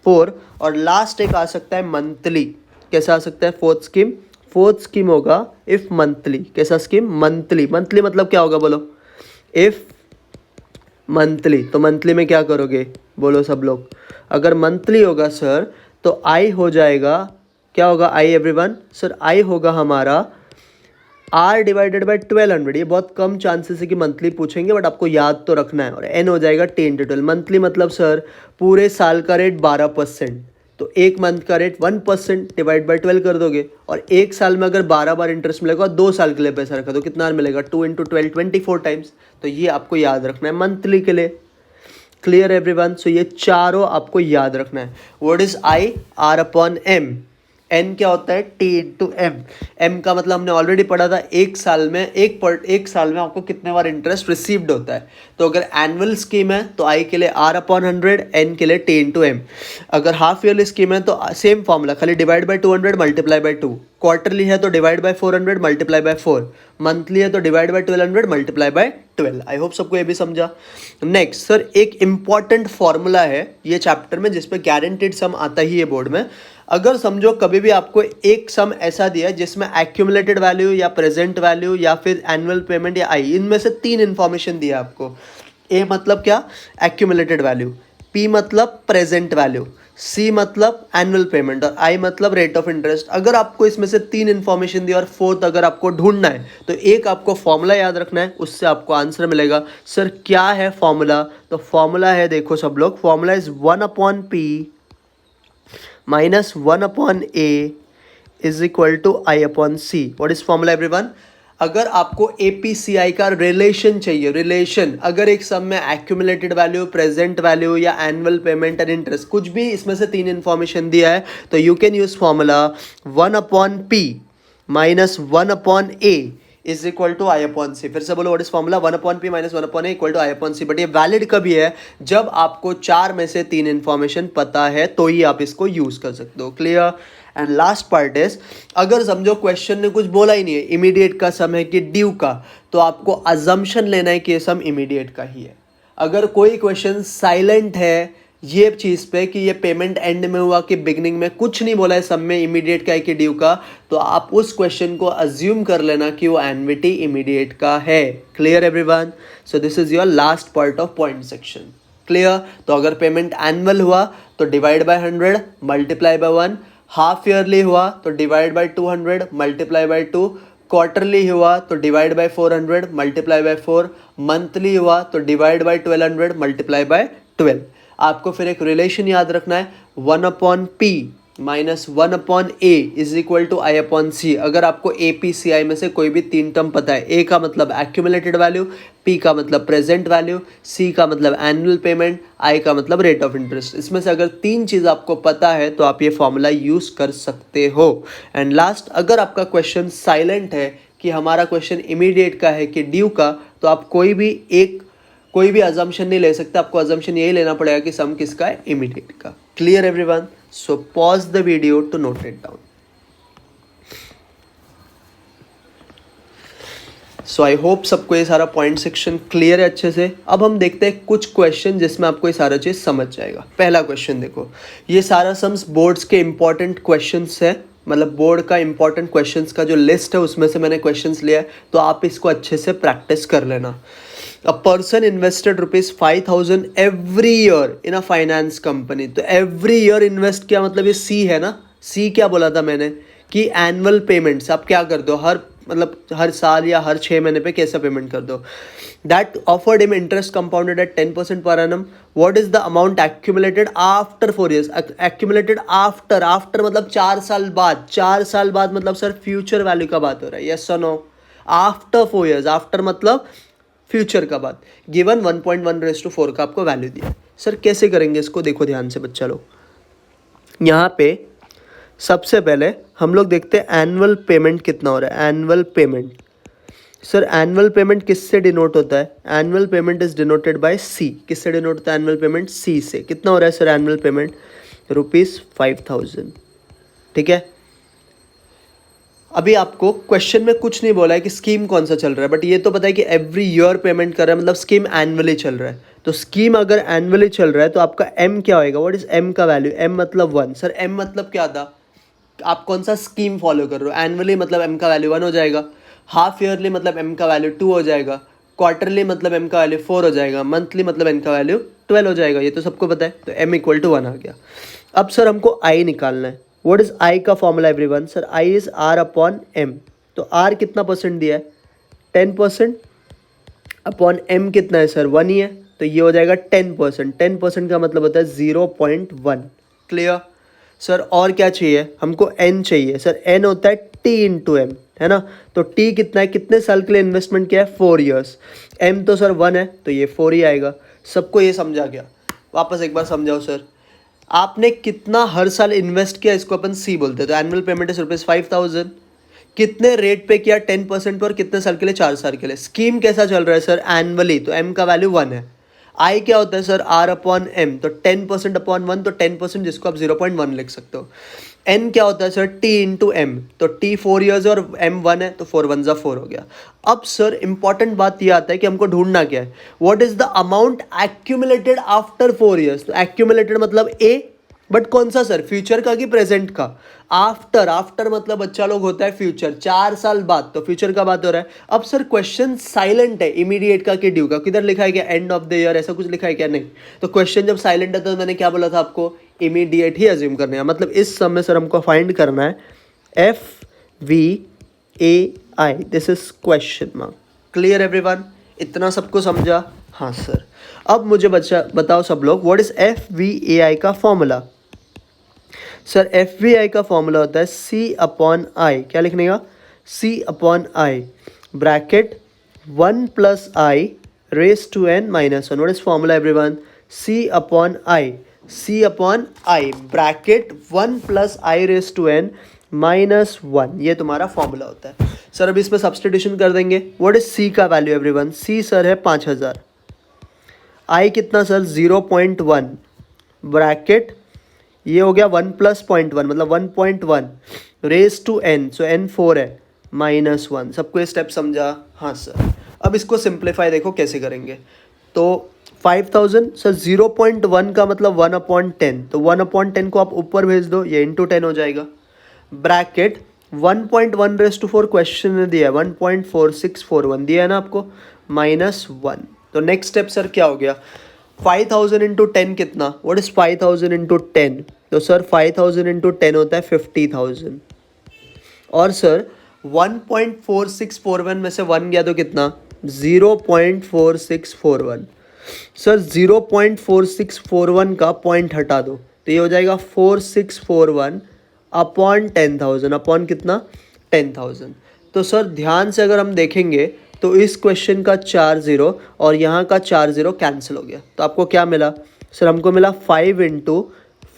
4। और लास्ट एक आ सकता है मंथली। कैसा आ सकता है? फोर्थ स्कीम होगा इफ मंथली। कैसा स्कीम? मंथली। मंथली मतलब क्या होगा बोलो? इफ मंथली, तो मंथली में क्या करोगे बोलो सब लोग? अगर मंथली होगा सर तो आई हो जाएगा, क्या होगा आई एवरीवन? सर आई होगा हमारा R/1200। ये बहुत कम चांसेस है कि मंथली पूछेंगे, बट आपको याद तो रखना है। और n हो जाएगा T × 12। मंथली मतलब सर पूरे साल का रेट 12%, तो एक मंथ का रेट 1% डिवाइड बाई 12 कर दोगे। और एक साल में अगर 12 बार इंटरेस्ट मिलेगा और 2 साल के लिए पैसा रखा तो कितना मिलेगा? 2 × 12 24 टाइम्स। तो ये आपको याद रखना है मंथली के लिए। Clear everyone? सो ये चारों आपको याद रखना है। What is I? R/m। N क्या होता है, टी इंटू एम। एम का मतलब हमने ऑलरेडी पढ़ा था, एक साल में एक साल में आपको कितने बार इंटरेस्ट रिसीव्ड होता है। तो अगर एनुअल स्कीम है तो आई के लिए आर अपॉन 100, एन के लिए टी इंटू एम। अगर हाफ ईयरली स्कीम है तो सेम फॉर्मूला, खाली divide by 200 multiply by 2। Quarterly है तो divide by 400 multiply by 4। Monthly है तो divide by 1200 multiply by 12। I hope सबको ये भी समझा। नेक्स्ट सर, एक इंपॉर्टेंट फॉर्मूला है ये चैप्टर में जिसपे गारंटेड सम आता ही है बोर्ड में। अगर समझो कभी भी आपको एक सम ऐसा दिया है जिसमें एक्यूमुलेटेड वैल्यू या प्रेजेंट वैल्यू या फिर एनुअल पेमेंट या आई, इनमें से 3 इन्फॉर्मेशन दिया आपको। ए मतलब क्या, एक्यूमुलेटेड वैल्यू, पी मतलब प्रेजेंट वैल्यू, सी मतलब एनुअल पेमेंट और आई मतलब रेट ऑफ इंटरेस्ट। अगर आपको इसमें से 3 इन्फॉर्मेशन दी और फोर्थ अगर आपको ढूंढना है तो एक आपको फॉर्मूला याद रखना है, उससे आपको आंसर मिलेगा। सर क्या है फॉर्मूला, तो फॉर्मूला है, देखो सब लोग, formula is 1/p minus 1/a is equal to I/c। What is formula everyone? अगर आपको APCI का रिलेशन चाहिए, रिलेशन, अगर एक सम में एक्यूमुलेटेड वैल्यू, प्रेजेंट वैल्यू या एनुअल पेमेंट एंड इंटरेस्ट, कुछ भी इसमें से 3 इन्फॉर्मेशन दिया है तो you can use formula 1/p minus 1/a is equal to I/c। फिर से बोलो, what is formula, 1/p minus 1/a equal to I/c। But ये वैलिड कभी है, जब आपको 4 में से 3 इन्फॉर्मेशन पता है तो ही आप इसको यूज कर सकते हो। Clear. And last part is, अगर समझो क्वेश्चन ने कुछ बोला ही नहीं है, इमीडिएट का सम है कि ड्यू का, तो आपको अजम्पशन लेना है कि ये सम इमीडिएट का ही है। अगर कोई क्वेश्चन साइलेंट है ये चीज़ पे कि ये पेमेंट एंड में हुआ कि बिगनिंग में, कुछ नहीं बोला है सब में, इमीडिएट का है कि ड्यू का, तो आप उस क्वेश्चन को अज्यूम कर लेना कि वो एन्युटी इमीडिएट का है। Clear everyone? So this is your last part of point section. Clear? तो अगर पेमेंट एनुअल हुआ तो divide by 100 multiply by 1, half yearly हुआ तो divide by 200 multiply by 2, quarterly हुआ तो divide by 400 multiply by 4, monthly हुआ तो डिवाइड बाय 1200 मल्टीप्लाई बाय 12। आपको फिर एक रिलेशन याद रखना है, 1/p minus 1/a is equal to I/c। अगर आपको APCI में से कोई भी 3 टर्म पता है, A का मतलब एक्यूमुलेटेड वैल्यू, P का मतलब प्रेजेंट वैल्यू, C का मतलब एनुअल पेमेंट, I का मतलब रेट ऑफ इंटरेस्ट, इसमें से अगर 3 चीज़ आपको पता है तो आप ये फॉर्मूला यूज़ कर सकते हो। एंड लास्ट, अगर आपका क्वेश्चन साइलेंट है कि हमारा क्वेश्चन इमीडिएट का है कि ड्यू का, तो आप कोई भी अजम्पशन नहीं ले सकते, आपको अजम्पशन यही लेना पड़ेगा कि सम किसका है, इमीडिएट का। Clear everyone? So pause the video to note it down. So I hope सबको ये सारा पॉइंट सेक्शन क्लियर है अच्छे से। अब हम देखते हैं कुछ क्वेश्चन जिसमें आपको ये सारा चीज़ समझ जाएगा। पहला क्वेश्चन देखो, ये सारा सम्स बोर्ड्स के इंपॉर्टेंट क्वेश्चंस है, मतलब बोर्ड का इंपॉर्टेंट क्वेश्चंस का जो लिस्ट है उसमें से मैंने क्वेश्चंस लिया है, तो आप इसको अच्छे से प्रैक्टिस कर लेना। A person invested ₹5,000 every year in a finance company। तो every year invest क्या मतलब, ये C है ना, C क्या बोला था मैंने कि एनुअल पेमेंट्स आप क्या कर दो, हर साल या हर 6 महीने पे कैसा पेमेंट कर दो। That offered him interest compounded at 10% पर annum. What is the amount accumulated after 4 years? Accumulated after मतलब 4 साल बाद। 4 साल बाद मतलब सर फ्यूचर वैल्यू का बात हो रहा है, यस और नो? आफ्टर 4 years, आफ्टर मतलब फ्यूचर का बात। गिवन 1.1/4 का आपको वैल्यू दिया। सर कैसे करेंगे इसको, देखो ध्यान से बच्चा लोग। यहाँ पे सबसे पहले हम लोग देखते हैं एनुअल पेमेंट कितना हो रहा है। Annual payment, sir annual payment किससे डिनोट होता है? Annual payment is denoted by C। किससे डिनोट होता है एनुअल पेमेंट? C से। कितना हो रहा है सर एनुअल पेमेंट? ₹5,000। ठीक है। अभी आपको क्वेश्चन में कुछ नहीं बोला है कि स्कीम कौन सा चल रहा है, बट ये तो पता है कि एवरी ईयर पेमेंट कर रहा है, मतलब स्कीम एनुअली चल रहा है। तो स्कीम अगर एनुअली चल रहा है तो आपका M क्या होएगा? व्हाट इज M का वैल्यू? M मतलब 1। सर M मतलब क्या था, आप कौन सा स्कीम फॉलो कर रहे हो? एनुअली मतलब M का वैल्यू 1 हो जाएगा, हाफ ईयरली मतलब M का वैल्यू 2 हो जाएगा, क्वार्टरली मतलब M का वैल्यू 4 हो जाएगा, मंथली मतलब M का वैल्यू 12 हो जाएगा। ये तो सबको पता है, तो M इक्वल टू 1 आ गया। अब सर हमको I निकालना है। व्हाट इज I का formula everyone? Sir I is R/M। तो R कितना परसेंट दिया है? 10%। अपॉन M कितना है सर? 1 ही है, तो ये हो जाएगा 10%। 10% का मतलब होता है 0.1। क्लियर? सर और क्या चाहिए हमको? N चाहिए। सर N होता है T इंटू M, है ना? तो T कितना है, कितने साल के लिए इन्वेस्टमेंट किया है? 4 years। M तो सर 1 है, तो ये 4 ही आएगा। सबको ये समझा गया? वापस एक बार समझाओ सर। आपने कितना हर साल इन्वेस्ट किया, इसको अपन सी बोलते हैं। तो एनुअल पेमेंट इज ₹5,000। कितने रेट पे किया, 10% पर, कितने साल के लिए, 4 साल के लिए। स्कीम कैसा चल रहा है सर, एनुअली, तो एम का वैल्यू 1 है। आई क्या होता है सर, आर अपॉन एम, तो 10% अपॉन 1, तो 10%, जिसको आप 0.1 लिख सकते हो। एन क्या होता है सर, टी इंटू एम, तो टी 4 ईयर्स और एम 1 है, तो 4 1 4 हो गया। अब सर इंपॉर्टेंट बात यह आता है कि हमको ढूंढना क्या है, what is the amount accumulated after 4 years. तो एक्यूमुलेटेड मतलब ए, बट कौन सा सर, फ्यूचर का कि प्रेजेंट का। आफ्टर, आफ्टर मतलब बच्चा लोग होता है फ्यूचर, 4 साल बाद, तो फ्यूचर का बात हो रहा है। अब सर क्वेश्चन साइलेंट है, इमीडिएट का कि ड्यू का, किधर लिखा है क्या, एंड ऑफ द ईयर, ऐसा कुछ लिखा है क्या, नहीं। तो क्वेश्चन जब साइलेंट है तो मैंने क्या बोला था आपको, इमीडिएट ही अज्यूम करने का। मतलब इस समय सर हमको फाइंड करना है FVAI, this is question mark. Clear everyone, इतना सबको समझा, हाँ सर। अब मुझे बच्चा बताओ सब लोग, व्हाट इज FVAI का फॉर्मूला। सर FVI का फॉर्मूला होता है C अपॉन आई, क्या लिखने का, C upon I, bracket 1 plus I raise to n minus 1। What is formula everyone, C upon i, C upon I, bracket 1 plus I raise to n minus 1, ये तुम्हारा फॉर्मूला होता है। सर अब इसमें सब्सटीट्यूशन कर देंगे। व्हाट इज C का वैल्यू एवरीवन, C सर है 5000, आई कितना सर 0.1, ब्रैकेट ये हो गया 1 प्लस 0.1 मतलब 1.1 raise to n, so n 4 है, माइनस 1। सबको ये स्टेप समझा, हाँ सर। अब इसको सिंप्लीफाई देखो कैसे करेंगे। तो 5000 सर 0.1 का मतलब 1/10, तो 1/10 को आप ऊपर भेज दो, ये इंटू 10 हो जाएगा, ब्रैकेट 1.1 रेस टू 4 क्वेश्चन ने दिया है, 1.4641 दिया है ना आपको, माइनस 1। तो नेक्स्ट स्टेप सर क्या हो गया, 5000 इंटू 10 कितना, व्हाट इज 5000 इंटू 10, तो सर 5000 इंटू 10 होता है 50,000। और सर 1.4641 में से 1 गया तो कितना, 0.4641। सर 0.4641 का पॉइंट हटा दो, तो ये हो जाएगा 4641 अपॉन 10,000, अपॉन कितना, 10,000। तो सर ध्यान से अगर हम देखेंगे तो इस क्वेश्चन का 4 0 और यहाँ का 4 0 कैंसिल हो गया, तो आपको क्या मिला सर, हमको मिला 5 इंटू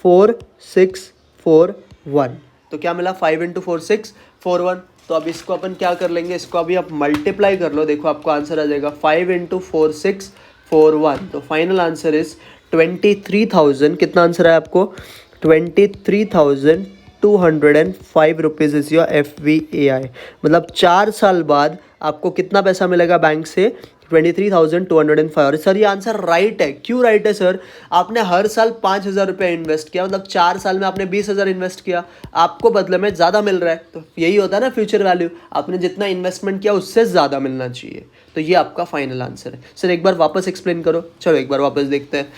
4641। तो क्या मिला, 5 इंटू 4641। तो अब इसको अपन क्या कर लेंगे, इसको अभी आप मल्टीप्लाई कर लो, देखो आपको आंसर आ जाएगा 5 इंटू 4641। तो फाइनल आंसर इज 23,000, कितना आंसर है आपको, 23,205 रुपीज़ इज योर FVAI। मतलब 4 साल बाद आपको कितना पैसा मिलेगा बैंक से, 23,205। और सर ये आंसर राइट है, क्यों राइट है सर, आपने हर साल 5,000 रुपये इन्वेस्ट किया, मतलब 4 साल में आपने 20,000 इन्वेस्ट किया, आपको बदले में ज़्यादा मिल रहा है। तो यही होता है ना फ्यूचर वैल्यू, आपने जितना इन्वेस्टमेंट किया उससे ज़्यादा मिलना चाहिए। तो ये आपका फाइनल आंसर है। सर एक बार वापस एक्सप्लेन करो, चलो एक बार वापस देखते हैं।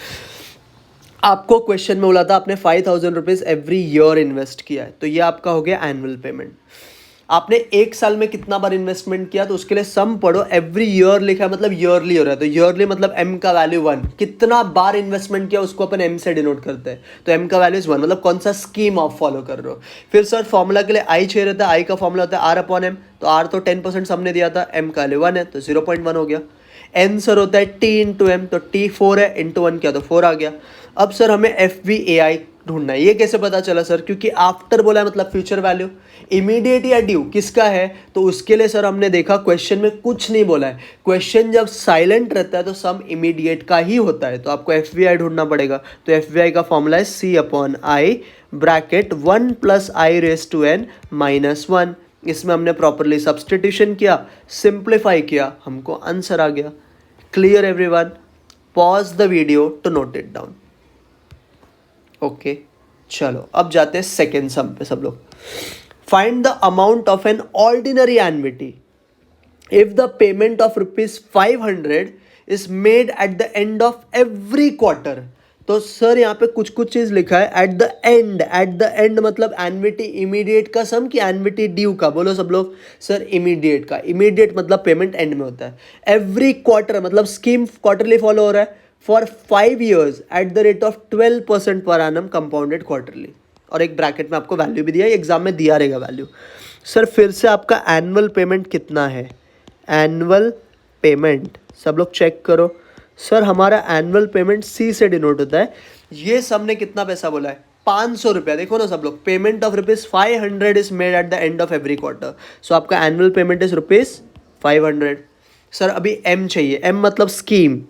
आपको क्वेश्चन में बोला था आपने 5,000 रुपीज़ एवरी ईयर इन्वेस्ट किया है, तो ये आपका हो गया एनुअल पेमेंट। आपने 1 साल में कितना बार इन्वेस्टमेंट किया, तो उसके लिए सम पढ़ो, एवरी ईयर लिखा है मतलब ईयरली हो रहा है, तो ईयरली मतलब m का वैल्यू 1, कितना बार इन्वेस्टमेंट किया उसको अपन m से डिनोट करते हैं, तो m का वैल्यू इज 1, मतलब कौन सा स्कीम आप फॉलो कर रहे हो। फिर सर फॉर्मूला के लिए i चाहिए रहता है, i का फॉर्मूला होता है r अपॉन m, तो r तो 10% हमने दिया था, m का वैल्यू 1 है, तो 0.1 हो गया। n सर होता है t इंटू एम, तो t 4 है, इंटू 1 किया तो 4 आ गया। अब सर हमें FVAI ढूंढना है, ये कैसे पता चला सर, क्योंकि आफ्टर बोला है मतलब फ्यूचर वैल्यू, इमीडिएट या ड्यू किसका है, तो उसके लिए सर हमने देखा क्वेश्चन में कुछ नहीं बोला है। क्वेश्चन जब साइलेंट रहता है तो सम इमीडिएट का ही होता है, तो आपको FVI ढूंढना पड़ेगा। तो FVI का फॉर्मूला है C upon I, bracket 1 plus I raise to n minus 1। इसमें हमने प्रॉपरली सब्सटीट्यूशन किया, सिंप्लीफाई किया, हमको आंसर आ गया। Clear everyone, pause the video to note it down. Okay चलो अब जाते हैं सेकेंड सम पे सब लोग। Find the amount of an ordinary annuity if the payment of ₹500 is made at the end of every quarter. तो सर यहाँ पे कुछ कुछ चीज लिखा है, at the end, at the end मतलब एन्युटी इमीडिएट का सम की एन्युटी ड्यू का, बोलो सब लोग। सर इमीडिएट का, इमीडिएट मतलब पेमेंट एंड में होता है। एवरी क्वार्टर मतलब स्कीम क्वार्टरली फॉलो हो रहा है, for 5 years at the rate of 12% पर एनम कंपाउंडेड क्वार्टरली। और एक ब्रैकेट में आपको वैल्यू भी दिया है, एग्जाम में दिया रहेगा वैल्यू। सर फिर से आपका एनुअल पेमेंट कितना है, एनुअल पेमेंट सब लोग चेक करो। सर हमारा एनुअल पेमेंट सी से डिनोट होता है। ये सबने कितना पैसा बोला है? 500 रुपया। देखो ना सब लोग, payment of ₹500 is made at the end of every quarter. So आपका एनुअल पेमेंट इज ₹500। सर अभी एम चाहिए। एम मतलब scheme.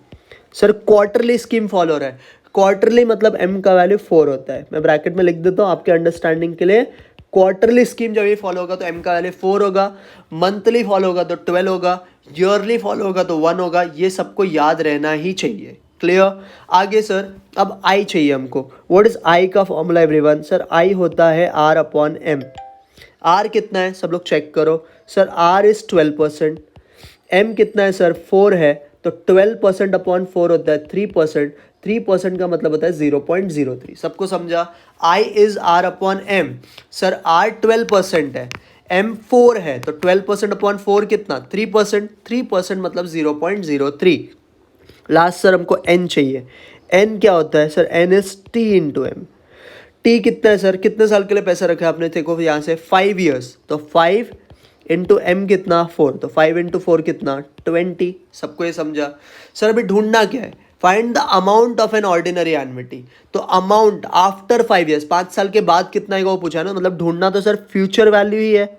Sir quarterly scheme follow हो रहा है। क्वार्टरली मतलब एम का वैल्यू 4 होता है। मैं ब्रैकेट में लिख देता हूँ आपके अंडरस्टैंडिंग के लिए। क्वार्टरली स्कीम जब ये फॉलो होगा तो एम का वैल्यू 4 होगा, मंथली फॉलो होगा तो 12 होगा, ईयरली फॉलो होगा तो 1 होगा। ये सबको याद रहना ही चाहिए। क्लियर? आगे सर अब आई चाहिए हमको। व्हाट इज आई का फॉर्मूला एवरीवन? सर आई होता है आर अपॉन एम। आर कितना है सब लोग चेक करो। Sir are is 12%। एम कितना है सर? 4 है। तो 12% अपॉन 4 होता है 3%। 3% का मतलब होता है 0.03। सबको समझा? I is r upon m. Sir r 12% है, एम 4 है, तो 12% अपॉन 4 कितना? 3%। 3% मतलब 0.03। लास्ट सर हमको एन चाहिए। एन क्या होता है सर? N is t into m. T कितना है सर? कितने साल के लिए पैसा रखा है आपने? देखो यहाँ से 5 ईयर्स, तो 5 इंटू एम कितना? 4। तो 5 इंटू 4 कितना? 20। सबको ये समझा? सर अभी ढूंढना क्या है? Find the amount of an ordinary annuity. तो अमाउंट आफ्टर 5 ईयर्स, 5 साल के बाद कितना है वो पूछा ना। मतलब ढूंढना तो सर फ्यूचर वैल्यू ही है।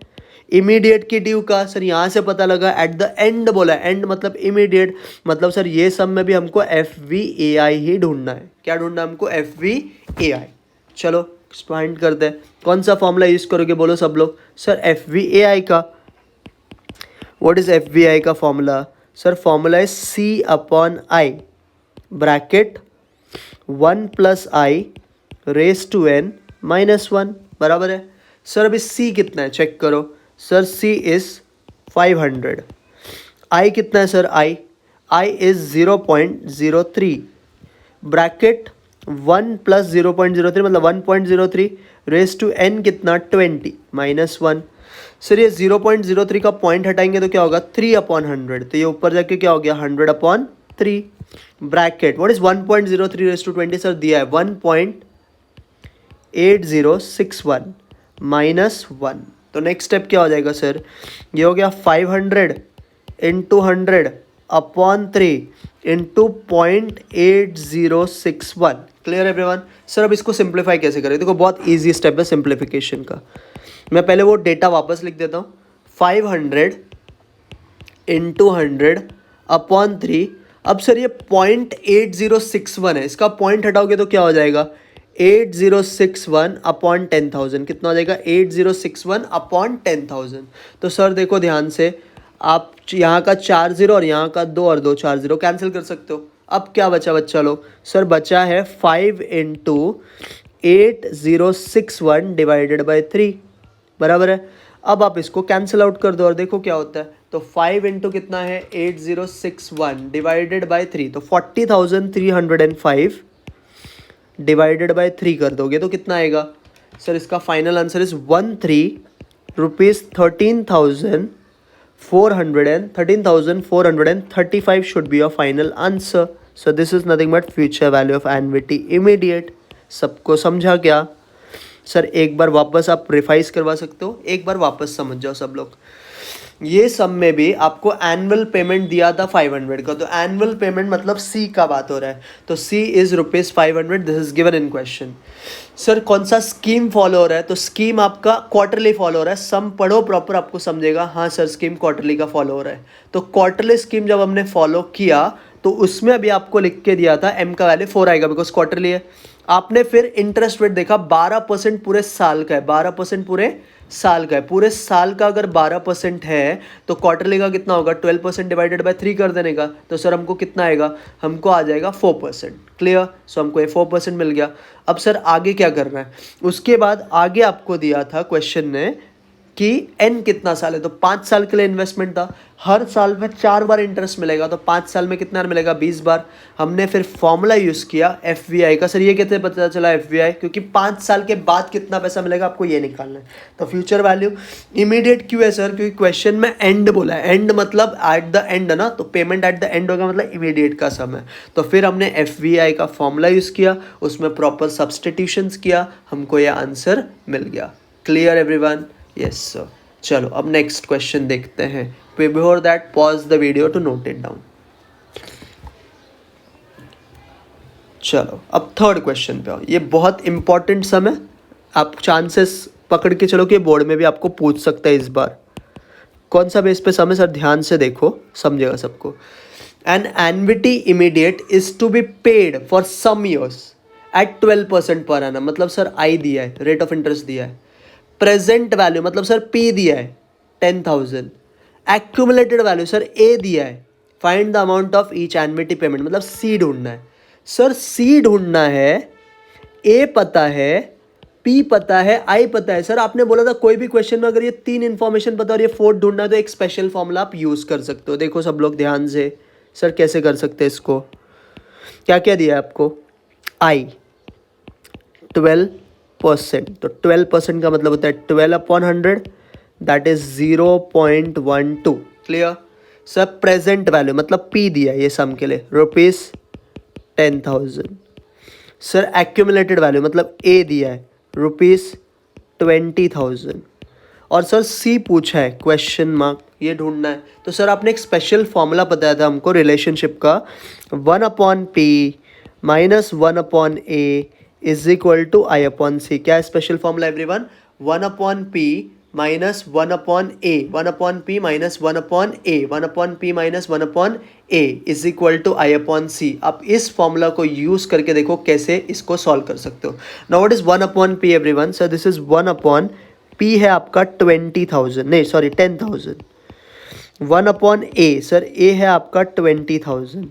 इमीडिएट की ड्यू का सर यहाँ से पता लगा, एट द एंड बोला। एंड मतलब इमीडिएट। मतलब सर ये सब में भी हमको FVAI ही ढूंढना है। क्या ढूंढना है हमको? FVAI। चलो फाइंड करते हैं। कौन सा फॉर्मूला यूज करोगे बोलो सब लोग? सर FVAI का। व्हाट इज FVAI का फॉर्मूला? सर फॉर्मूला है C upon I bracket 1 plus I raise to n minus 1 बराबर है। सर अभी C कितना है चेक करो। Sir C is 500। I कितना है sir? I is 0.03 bracket 1 plus 0.03 मतलब 1.03 रेस टू n कितना? 20 माइनस 1। सर ये 0.03 का पॉइंट हटाएंगे तो क्या होगा? 3 अपॉन 100। तो ये ऊपर जाके क्या हो गया? 100 upon 3 bracket. What is 1.03 raise to 20? Sir दिया है 1.8061 माइनस 1। तो नेक्स्ट स्टेप क्या हो जाएगा सर? ये हो गया 500 into 100 upon 3 into 0.8061। Clear everyone? Sir अब इसको सिंप्लीफाई कैसे करें? देखो बहुत इजी स्टेप है सिंप्लीफिकेशन का। मैं पहले वो डेटा वापस लिख देता हूँ। 500 इंटू 100 अपॉन 3। अब सर ये 0.8061 है, इसका पॉइंट हटाओगे तो क्या हो जाएगा? 8061 अपॉन 10,000। कितना हो जाएगा? 8061 अपॉन 10,000। तो सर देखो ध्यान से, आप यहाँ का 4 0 और यहाँ का 2 और 2 4 0 कैंसिल कर सकते हो। अब क्या बचा बच्चा लोग? सर बचा है 5 इंटू 8061 डिवाइडेड बाई 3 बराबर है। अब आप इसको कैंसिल आउट कर दो और देखो क्या होता है। तो 5 इंटू कितना है? 8061 डिवाइडेड बाई 3, तो 40,305 डिवाइडेड बाई 3 कर दोगे तो कितना आएगा? सर इसका final answer is 13,435 should be your final answer. So this is nothing but future value of annuity immediate. सबको समझा क्या? सर एक बार वापस आप रिवाइज करवा सकते हो, एक बार वापस समझ जाओ सब लोग। ये सब में भी आपको एनुअल पेमेंट दिया था 500 का, तो एनुअल पेमेंट मतलब C का बात हो रहा है, तो C is ₹500। This is given in question. Sir कौन सा स्कीम फॉलो हो रहा है? तो स्कीम आपका क्वार्टरली फॉलो हो रहा है। सम पढ़ो प्रॉपर, आपको समझेगा। हाँ सर स्कीम क्वार्टरली का फॉलो हो रहा है। तो क्वार्टरली स्कीम जब हमने फॉलो किया तो उसमें अभी आपको लिख के दिया था M का वैल्यू 4 आएगा बिकॉज क्वार्टरली है। आपने फिर इंटरेस्ट रेट देखा 12% पूरे साल का है। 12% पूरे साल का है। पूरे साल का अगर 12% है तो क्वार्टरली का कितना होगा? 12% डिवाइडेड बाय 3 कर देने का। तो सर हमको कितना आएगा? हमको आ जाएगा 4%। क्लियर? सो हमको ये 4% मिल गया। अब सर आगे क्या करना है? उसके बाद आगे आपको दिया था क्वेश्चन ने कि n कितना साल है, तो 5 साल के लिए इन्वेस्टमेंट था। हर साल में 4 बार इंटरेस्ट मिलेगा, तो 5 साल में कितना मिलेगा? 20 बार। हमने फिर फॉर्मूला यूज़ किया FVI का। सर ये कैसे पता चला FVI? क्योंकि 5 साल के बाद कितना पैसा मिलेगा आपको ये निकालना है। तो फ्यूचर वैल्यू इमीडिएट क्यों है सर? क्योंकि क्वेश्चन में एंड बोला है। एंड मतलब एट द एंड है ना, तो पेमेंट एट द एंड होगा मतलब इमीडिएट का समय। तो फिर हमने FVI का फॉर्मूला यूज़ किया, उसमें प्रॉपर सब्सटीट्यूशंस किया, हमको ये आंसर मिल गया। Clear everyone? Yes sir. चलो अब नेक्स्ट क्वेश्चन देखते हैं। Before that pause the video to note it down. चलो अब थर्ड क्वेश्चन पे आओ। ये बहुत इंपॉर्टेंट सम है, आप चांसेस पकड़ के चलो कि बोर्ड में भी आपको पूछ सकता है इस बार। कौन सा बेस पे सम है सर, ध्यान से देखो, समझेगा सबको। An annuity immediate is to be paid for some years at 12% पर एनम, मतलब सर आई दिया है, रेट ऑफ इंटरेस्ट दिया है। प्रेजेंट वैल्यू मतलब सर पी दिया है 10,000। एक्यूमुलेटेड वैल्यू सर ए दिया है। Find the amount of each annuity payment, मतलब सी ढूंढना है सर, सी ढूंढना है, ए पता है, पी पता है, आई पता है। सर आपने बोला था कोई भी क्वेश्चन में अगर ये तीन इंफॉर्मेशन पता और ये फोर्थ ढूंढना है तो एक स्पेशल फॉर्मूला आप यूज कर सकते हो। देखो सब लोग ध्यान से, सर कैसे कर सकते हैं इसको। क्या क्या दिया है आपको, आई 12%, तो 12% का मतलब होता है 12/100, that is 0.12। Clear sir. Present value मतलब पी दिया है ये सम के लिए, ₹10,000। सर एक्यूमुलेटेड वैल्यू मतलब ए दिया है ₹20,000। और सर सी पूछा है क्वेश्चन मार्क, ये ढूंढना है। तो सर आपने एक स्पेशल फॉर्मूला बताया था हमको रिलेशनशिप का, 1/P minus 1/A is equal to I/C। क्या है special formula everyone, 1/P minus 1/A, 1/P minus 1/A, 1/P minus 1/A is equal to I/C। आप इस फॉर्मूला को यूज करके देखो कैसे इसको सॉल्व कर सकते हो। Now what is 1/P everyone, sir this is 1/P है आपका 20,000, नहीं सॉरी 10,000। 1/A सर A है आपका 20,000।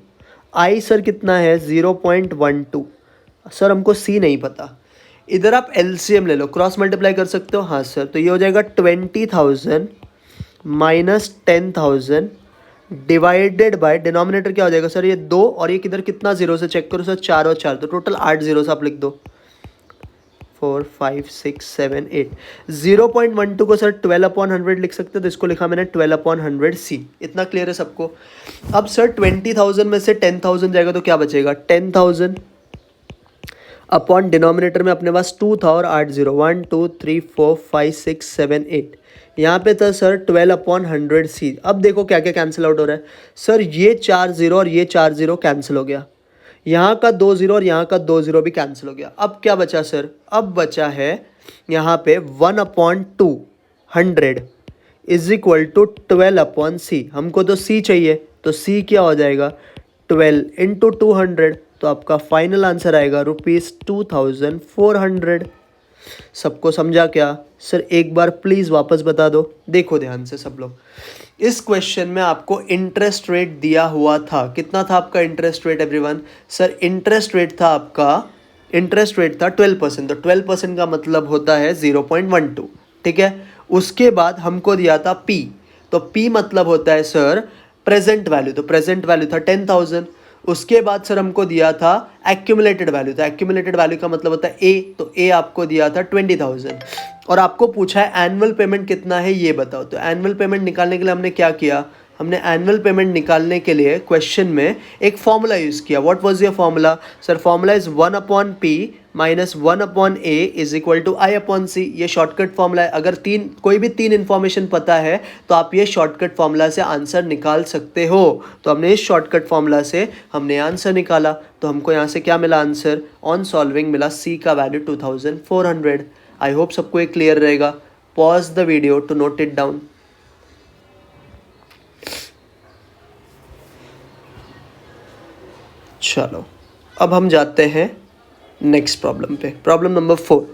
I सर कितना है 0.12। सर हमको C नहीं पता। इधर आप LCM ले लो, क्रॉस मल्टीप्लाई कर सकते हो। हाँ सर, तो ये हो जाएगा 20,000 माइनस 10,000 डिवाइडेड बाय, डिनोमिनेटर क्या हो जाएगा सर, ये 2 और ये किधर कितना जीरो से चेक करो सर, 4 और 4, तो टोटल 8 जीरो से आप लिख दो, 4 5 6 7 8। 0.12 को सर 12/100 लिख सकते हो, तो इसको लिखा मैंने 12/100C। इतना क्लियर है सबको। अब सर 20,000 में से 10,000 जाएगा तो क्या बचेगा, 10,000 अपॉन डिनोमिनेटर में अपने पास 2 था और 8 जीरो, 1 2 3 4 5 6 7 8। यहाँ पे था सर 12/100C। अब देखो क्या क्या कैंसिल आउट हो रहा है सर, ये 4 जीरो और ये 4 जीरो कैंसिल हो गया, यहाँ का 2 जीरो और यहाँ का 2 जीरो भी कैंसिल हो गया। अब क्या बचा सर, अब बचा है यहाँ पे 1/200 इज इक्वल टू 12/C। हमको तो C चाहिए, तो C क्या हो जाएगा 12 इंटू 200, तो आपका फाइनल आंसर आएगा ₹2400। सबको समझा क्या सर, एक बार प्लीज़ वापस बता दो। देखो ध्यान से सब लोग, इस क्वेश्चन में आपको इंटरेस्ट रेट दिया हुआ था, कितना था आपका interest rate everyone, sir interest rate था आपका, इंटरेस्ट रेट था 12%, तो 12% का मतलब होता है 0.12, ठीक है। उसके बाद हमको दिया था P, तो P मतलब होता है सर प्रेजेंट वैल्यू, तो प्रेजेंट वैल्यू था 10,000। उसके बाद सर हमको दिया था एक्यूमुलेटेड वैल्यू, तो एक्यूमुलेटेड वैल्यू का मतलब होता है ए, तो ए आपको दिया था 20,000। और आपको पूछा है एनुअल पेमेंट कितना है ये बताओ। तो एनुअल पेमेंट निकालने के लिए हमने क्या किया, हमने एनुअल पेमेंट निकालने के लिए क्वेश्चन में एक फॉर्मूला यूज़ किया। What was your formula, sir formula is 1/P minus 1/A is equal to I/C। ये शॉर्टकट फॉर्मूला है। अगर कोई भी तीन इन्फॉर्मेशन पता है तो आप ये शॉर्टकट फॉर्मूला से आंसर निकाल सकते हो। तो हमने इस शॉर्टकट फॉर्मूला से हमने आंसर निकाला, तो हमको यहाँ से क्या मिला आंसर, ऑन सॉल्विंग मिला C का वैल्यू 2400। आई होप सबको ये क्लियर रहेगा। Pause the video to note it down. चलो अब हम जाते हैं नेक्स्ट प्रॉब्लम पे। Problem number 4,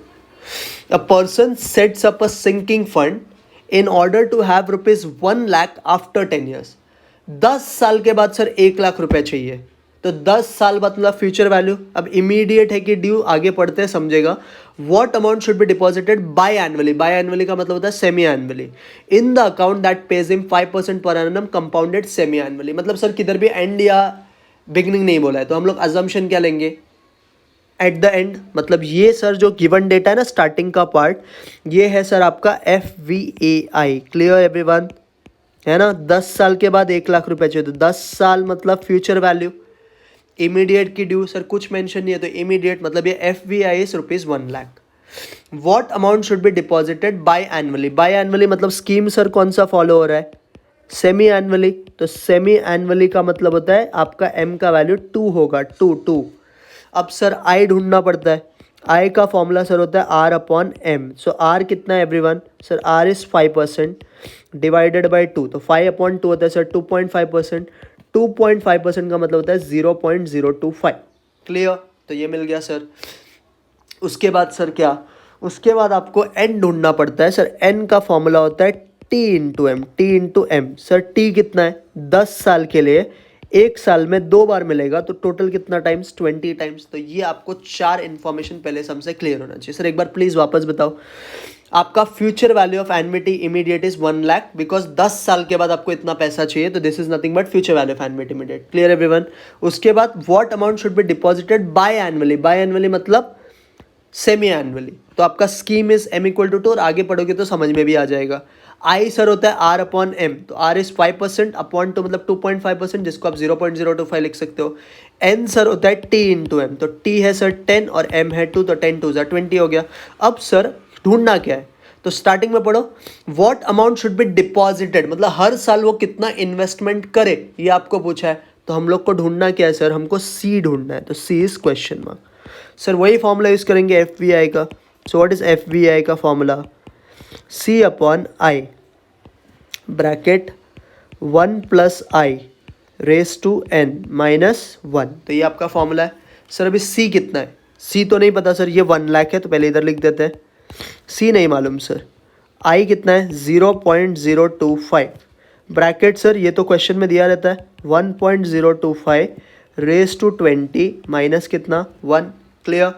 a person sets up a sinking fund in order to have ₹1 lakh आफ्टर 10 ईयर्स। 10 साल के बाद सर 1 लाख रुपए चाहिए, तो 10 साल बाद मतलब फ्यूचर वैल्यू। अब इमीडिएट है कि ड्यू, आगे पढ़ते हैं समझेगा। What amount should be deposited by annually, by annually का मतलब होता है semi annually, in the account that pays him 5% पर एनम कंपाउंडेड सेमी एनुअली। मतलब सर किधर भी एंड या बिगनिंग नहीं बोला है, तो हम लोग अजम्पशन क्या लेंगे, एट द एंड। मतलब ये सर जो गिवन डेटा है ना स्टार्टिंग का पार्ट, ये है सर आपका FVAI। क्लियर एवरीवन, है ना। 10 साल के बाद 1 लाख रुपए चाहिए, तो 10 साल मतलब फ्यूचर वैल्यू। इमीडिएट की ड्यू सर कुछ मेंशन नहीं है, तो इमीडिएट मतलब ये FVI is ₹1 lakh. What amount should be deposited by annually, by annually मतलब स्कीम सर कौन सा फॉलो हो रहा है, सेमी एनुअली। तो सेमी एनुअली का मतलब होता है आपका M का वैल्यू 2 होगा, 2। अब सर आई ढूंढना पड़ता है। आई का फॉर्मूला सर होता है r upon m. So r कितना है everyone? Sir r is 5% divided by 2, तो 5/2 होता है सर 2.5%। 2.5% का मतलब होता है 0.025। क्लियर? तो ये मिल गया सर। उसके बाद सर क्या, उसके बाद आपको एन ढूंढना पड़ता है सर। एन का फॉर्मूला होता है t into m. T into m sir, t कितना है? 10 साल के लिए, एक साल में 2 बार मिलेगा, तो टोटल कितना टाइम्स? 20 टाइम्स। तो ये आपको 4 इन्फॉर्मेशन पहले से हमसे क्लियर होना चाहिए। सर एक बार प्लीज वापस बताओ। आपका future value of annuity immediate is 1 lakh, because 10 साल के बाद आपको इतना पैसा चाहिए, तो this is nothing but future value of annuity immediate. Clear everyone? उसके बाद what amount should be deposited by annually. By annually मतलब सेमी एनुअली। तो आपका scheme is m equal to 2, और आगे पढ़ोगे तो समझ में भी आ जाएगा। आई सर होता है आर अपॉन एम, तो आर इज 5% अपॉन 2 मतलब 2.5%, जिसको आप 0.025 लिख सकते हो। एन सर होता है टी इंटू एम, तो टी है सर 10 और एम है 2, तो 10 2 20 हो गया। अब सर ढूंढना क्या है? तो स्टार्टिंग में पढ़ो, what amount should be deposited, मतलब हर साल वो कितना इन्वेस्टमेंट करे, ये आपको पूछा है। तो हम लोग को ढूंढना क्या है सर? हमको सी ढूंढना है, तो c is question mark. Sir वही फॉर्मूला यूज करेंगे एफ वी आई का। So what is f v i का formula? C upon I bracket 1 plus I raise to n minus 1। तो ये आपका फॉर्मूला है। सर अभी सी कितना है? सी तो नहीं पता सर, ये 1 लाख है, तो पहले इधर लिख देते हैं। सी नहीं मालूम सर। आई कितना है? 0.025 ब्रैकेट सर, ये तो क्वेश्चन में दिया रहता है, 1.025 रेस टू 20 माइनस कितना? 1। क्लियर?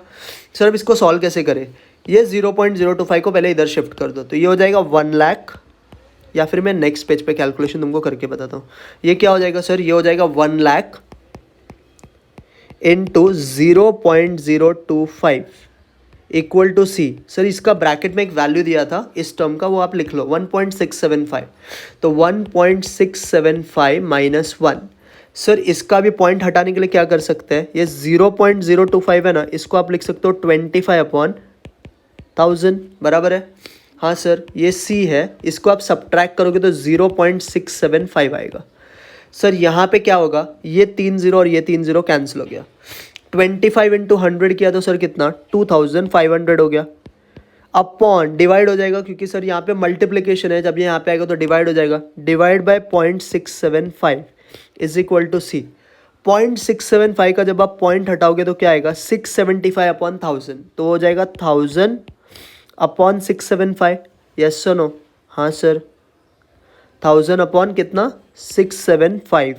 सर अब इसको सॉल्व कैसे करें? ये 0.025 को पहले इधर शिफ्ट कर दो, तो ये हो जाएगा 1 लाख, या फिर मैं नेक्स्ट पेज पे कैलकुलेशन तुमको करके बताता हूँ। ये क्या हो जाएगा सर? ये हो जाएगा 1 lakh into 0.025 equal to c. Sir इसका ब्रैकेट में एक वैल्यू दिया था इस टर्म का, वो आप लिख लो 1.675। तो 1.675 माइनस 1। सर इसका भी पॉइंट हटाने के लिए क्या कर सकते हैं? ये 0.025 है ना, इसको आप लिख सकते हो 25/1000, बराबर है? हाँ सर, ये सी है, इसको आप सब्ट्रैक्ट करोगे तो 0.675 आएगा। सर यहाँ पे क्या होगा? ये 3 0 और ये 3 0 कैंसिल हो गया। 25 इंटू 100 किया तो सर कितना? 2500 हो गया। अपॉन डिवाइड हो जाएगा, क्योंकि सर यहाँ पे मल्टीप्लिकेशन है, जब ये यहाँ पे आएगा तो डिवाइड हो जाएगा। Divide by 0.675 is equal to c. 0.675 का जब आप पॉइंट हटाओगे तो क्या आएगा? 675/1000, तो हो जाएगा 1000 अपॉन 675। Yes sir no? हाँ सर, 1000 अपॉन कितना? 675।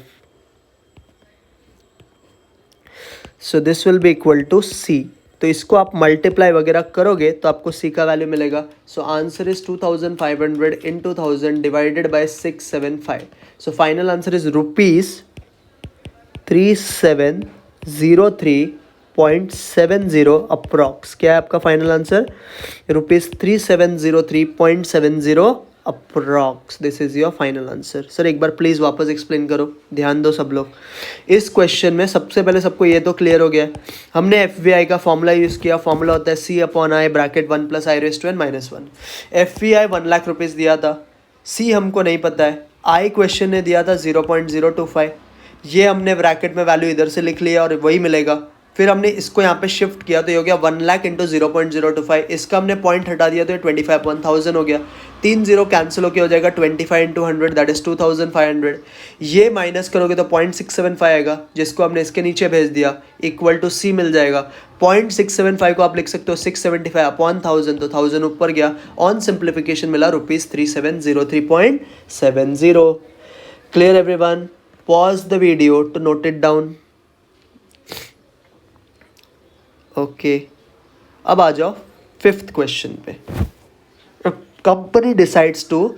So this will be equal to c. तो इसको आप मल्टीप्लाई वगैरह करोगे तो आपको सी का वैल्यू मिलेगा। So answer is 2500 into 1000 divided by 675। So final answer is ₹3703.70 approx. क्या है आपका final answer? ₹3703.70 approx. This is your final answer. Sir एक बार प्लीज़ वापस एक्सप्लेन करो, ध्यान दो सब लोग। इस क्वेश्चन में सबसे पहले सबको ये तो क्लियर हो गया है, हमने एफ वी आई का फॉर्मूला यूज़ किया। फॉर्मूला होता है c upon I bracket 1 plus I raise to n minus 1। F v i 1 lakh rupees दिया था, सी हमको नहीं पता है, आई क्वेश्चन ने दिया था 0.025, ये हमने ब्रैकेट में वैल्यू इधर से लिख लिया और वही मिलेगा। फिर हमने इसको यहाँ पे शिफ्ट किया तो ये हो गया 1 लाख इंटू 0.025, इसका हमने पॉइंट हटा दिया तो ये 25/1000 हो गया। 3 0 कैंसिल होकर हो जाएगा 25 इंटू 100 दैट इज 2500। ये माइनस करोगे तो 0.675 आएगा, जिसको हमने इसके नीचे भेज दिया, इक्वल टू सी मिल जाएगा। 0.675 को आप लिख सकते हो 675/1000, तो 1000 ऊपर गया। ऑन सिंप्लीफिकेशन मिला ₹3703.70। Clear everyone? Pause the video to note it down. Okay, अब आ जाओ 5th क्वेश्चन पे। Company decides to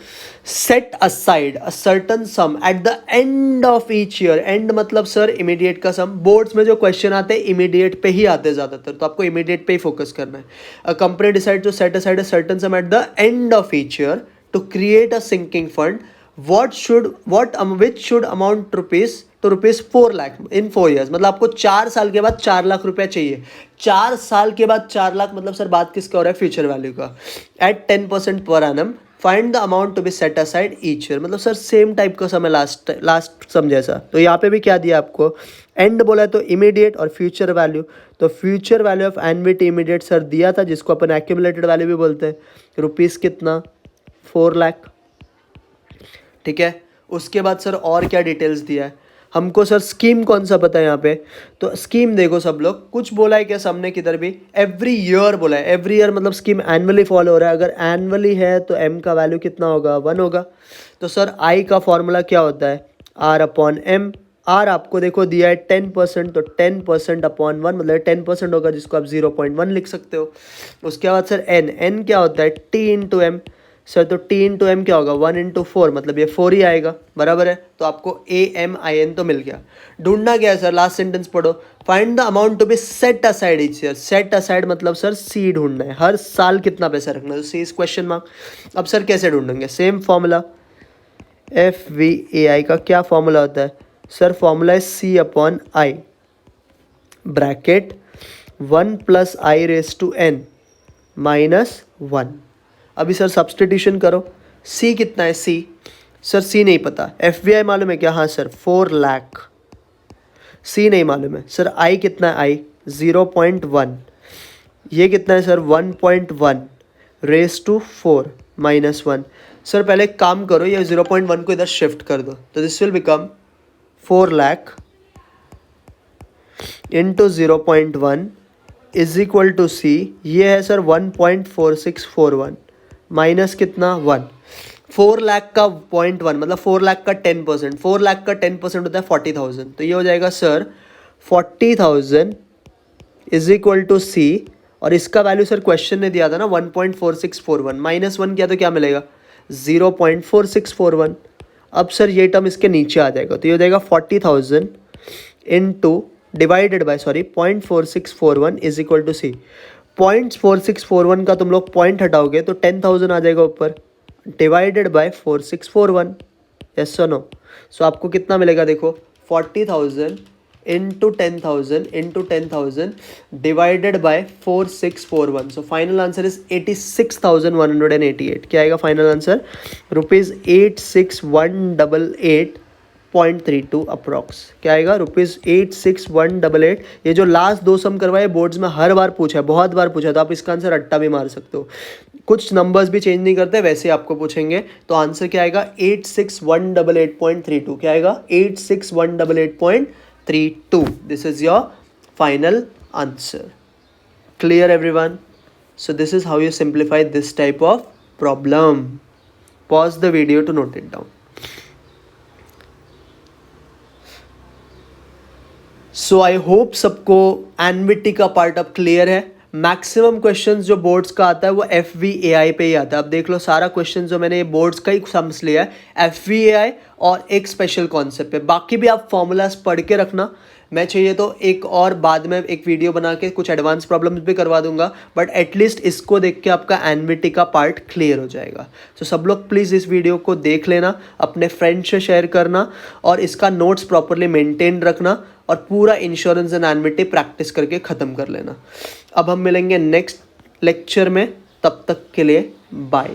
set aside a certain sum at the end of each year. End मतलब सर इमीडिएट का सम। बोर्ड्स में जो क्वेश्चन आते हैं इमीडिएट पे ही आते हैं ज़्यादातर, तो आपको इमीडिएट पे ही फोकस करना है। A company decide to set aside a certain sum at the end of each year to create a sinking fund which should amount to rupees 4 lakh in 4 years। मतलब आपको 4 साल के बाद 4 लाख रुपया चाहिए। 4 साल के बाद 4 लाख मतलब सर बात किसका हो रहा है? फ्यूचर वैल्यू का। एट 10% पर annum find the amount to be set aside each year. मतलब सर सेम टाइप का सम है लास्ट सम जैसा। तो यहाँ पे भी क्या दिया आपको? एंड बोला है तो इमीडिएट और फ्यूचर वैल्यू, तो future value of annuity immediate sir दिया था, जिसको अपन एक्यूमुलेटेड वैल्यू भी बोलते हैं, रुपीस कितना 4 लाख। ठीक है, उसके बाद सर और क्या डिटेल्स दिया है हमको, सर स्कीम कौन सा पता है यहाँ पे, तो स्कीम देखो सब लोग, कुछ बोला है क्या सबने किधर भी, एवरी ईयर बोला है, एवरी ईयर मतलब स्कीम एनुअली फॉलो हो रहा है, अगर एनुअली है तो एम का वैल्यू कितना होगा 1 होगा। तो सर आई का फॉर्मूला क्या होता है आर अपॉन एम, आर आपको देखो दिया है 10%, तो 10% अपॉन 1 मतलब 10% होगा, जिसको आप 0.1 लिख सकते हो। उसके बाद सर एन, एन क्या होता है टी इंटू एम, सर तो टी इंटू एम क्या होगा 1 इंटू 4 मतलब ये 4 ही आएगा, बराबर है। तो आपको ए एम आई एन तो मिल गया। ढूंढना क्या है सर, लास्ट सेंटेंस पढ़ो, find the amount to be set aside each year, set aside मतलब सर सी ढूंढना है, हर साल कितना पैसा रखना है, तो सी इज क्वेश्चन मार्क। अब सर कैसे ढूंढेंगे, same formula, f v a i का क्या फॉर्मूला होता है सर, फॉर्मूला है c upon I bracket 1 plus I raise to n minus 1। अभी सर सब्सटीट्यूशन करो, सी कितना है सी, सर सी नहीं पता, एफ वी आई मालूम है क्या, हाँ सर 4 लाख, सी नहीं मालूम है सर, आई कितना है आई 0.1, ये कितना है sir 1.1 raise to 4 minus 1। Sir पहले एक काम करो, ये 0.1 को इधर शिफ्ट कर दो, तो this will become 4 lakh into 0.1 is equal to c, ये है सर 1.4641 माइनस कितना 1, 4 लाख का 0.1 मतलब 4 लाख का 10%, 4 लाख का 10% होता है 40,000, तो ये हो जाएगा सर 40,000 इज इक्वल टू सी, और इसका वैल्यू सर क्वेश्चन ने दिया था ना 1.4641 माइनस 1 किया तो क्या मिलेगा 0.4641। अब सर ये टर्म इसके नीचे आ जाएगा, तो ये हो जाएगा 40,000 into divided by 0.4641 is equal to c. 0.4641 का तुम लोग पॉइंट हटाओगे तो 10,000 आ जाएगा ऊपर, डिवाइडेड बाय 4641, यस और नो। सो आपको कितना मिलेगा देखो 40,000 into 10,000 divided by 4641, so final answer is 86,188। क्या आएगा फाइनल आंसर, रुपीज़ 86,188.32 अप्रॉक्स। क्या आएगा रुपीज़ 86,188। ये जो लास्ट दो सम करवाए बोर्ड्स में हर बार पूछा है, बहुत बार पूछा है, तो आप इसका आंसर अट्टा भी मार सकते हो, कुछ नंबर्स भी चेंज नहीं करते, वैसे आपको पूछेंगे तो आंसर क्या आएगा 86,188.32। क्या आएगा 86,188.32। This is your final answer. Clear everyone? So this is how you simplify this type of problem. Pause the video to note it down. So I hope सबको एनविटी का पार्ट अब क्लियर है। मैक्सिमम क्वेश्चंस जो बोर्ड्स का आता है वो एफ वी ए आई पे ही आता है। अब देख लो सारा क्वेश्चन जो मैंने ये बोर्ड्स का ही सम्स लिया है एफ वी ए आई और एक स्पेशल कॉन्सेप्ट पे, बाकी भी आप फॉर्मूलाज पढ़ के रखना। मैं चाहिए तो एक और बाद में एक वीडियो बना के कुछ एडवांस प्रॉब्लम्स भी करवा दूंगा, बट एटलीस्ट इसको देख के आपका एनविटी का पार्ट क्लियर हो जाएगा। तो सब लोग प्लीज़ इस वीडियो को देख लेना, अपने फ्रेंड से शेयर करना और इसका नोट्स प्रॉपरली मेंटेन रखना और पूरा इंश्योरेंस एंड एनविटी प्रैक्टिस करके ख़त्म कर लेना। अब हम मिलेंगे नेक्स्ट लेक्चर में, तब तक के लिए बाय।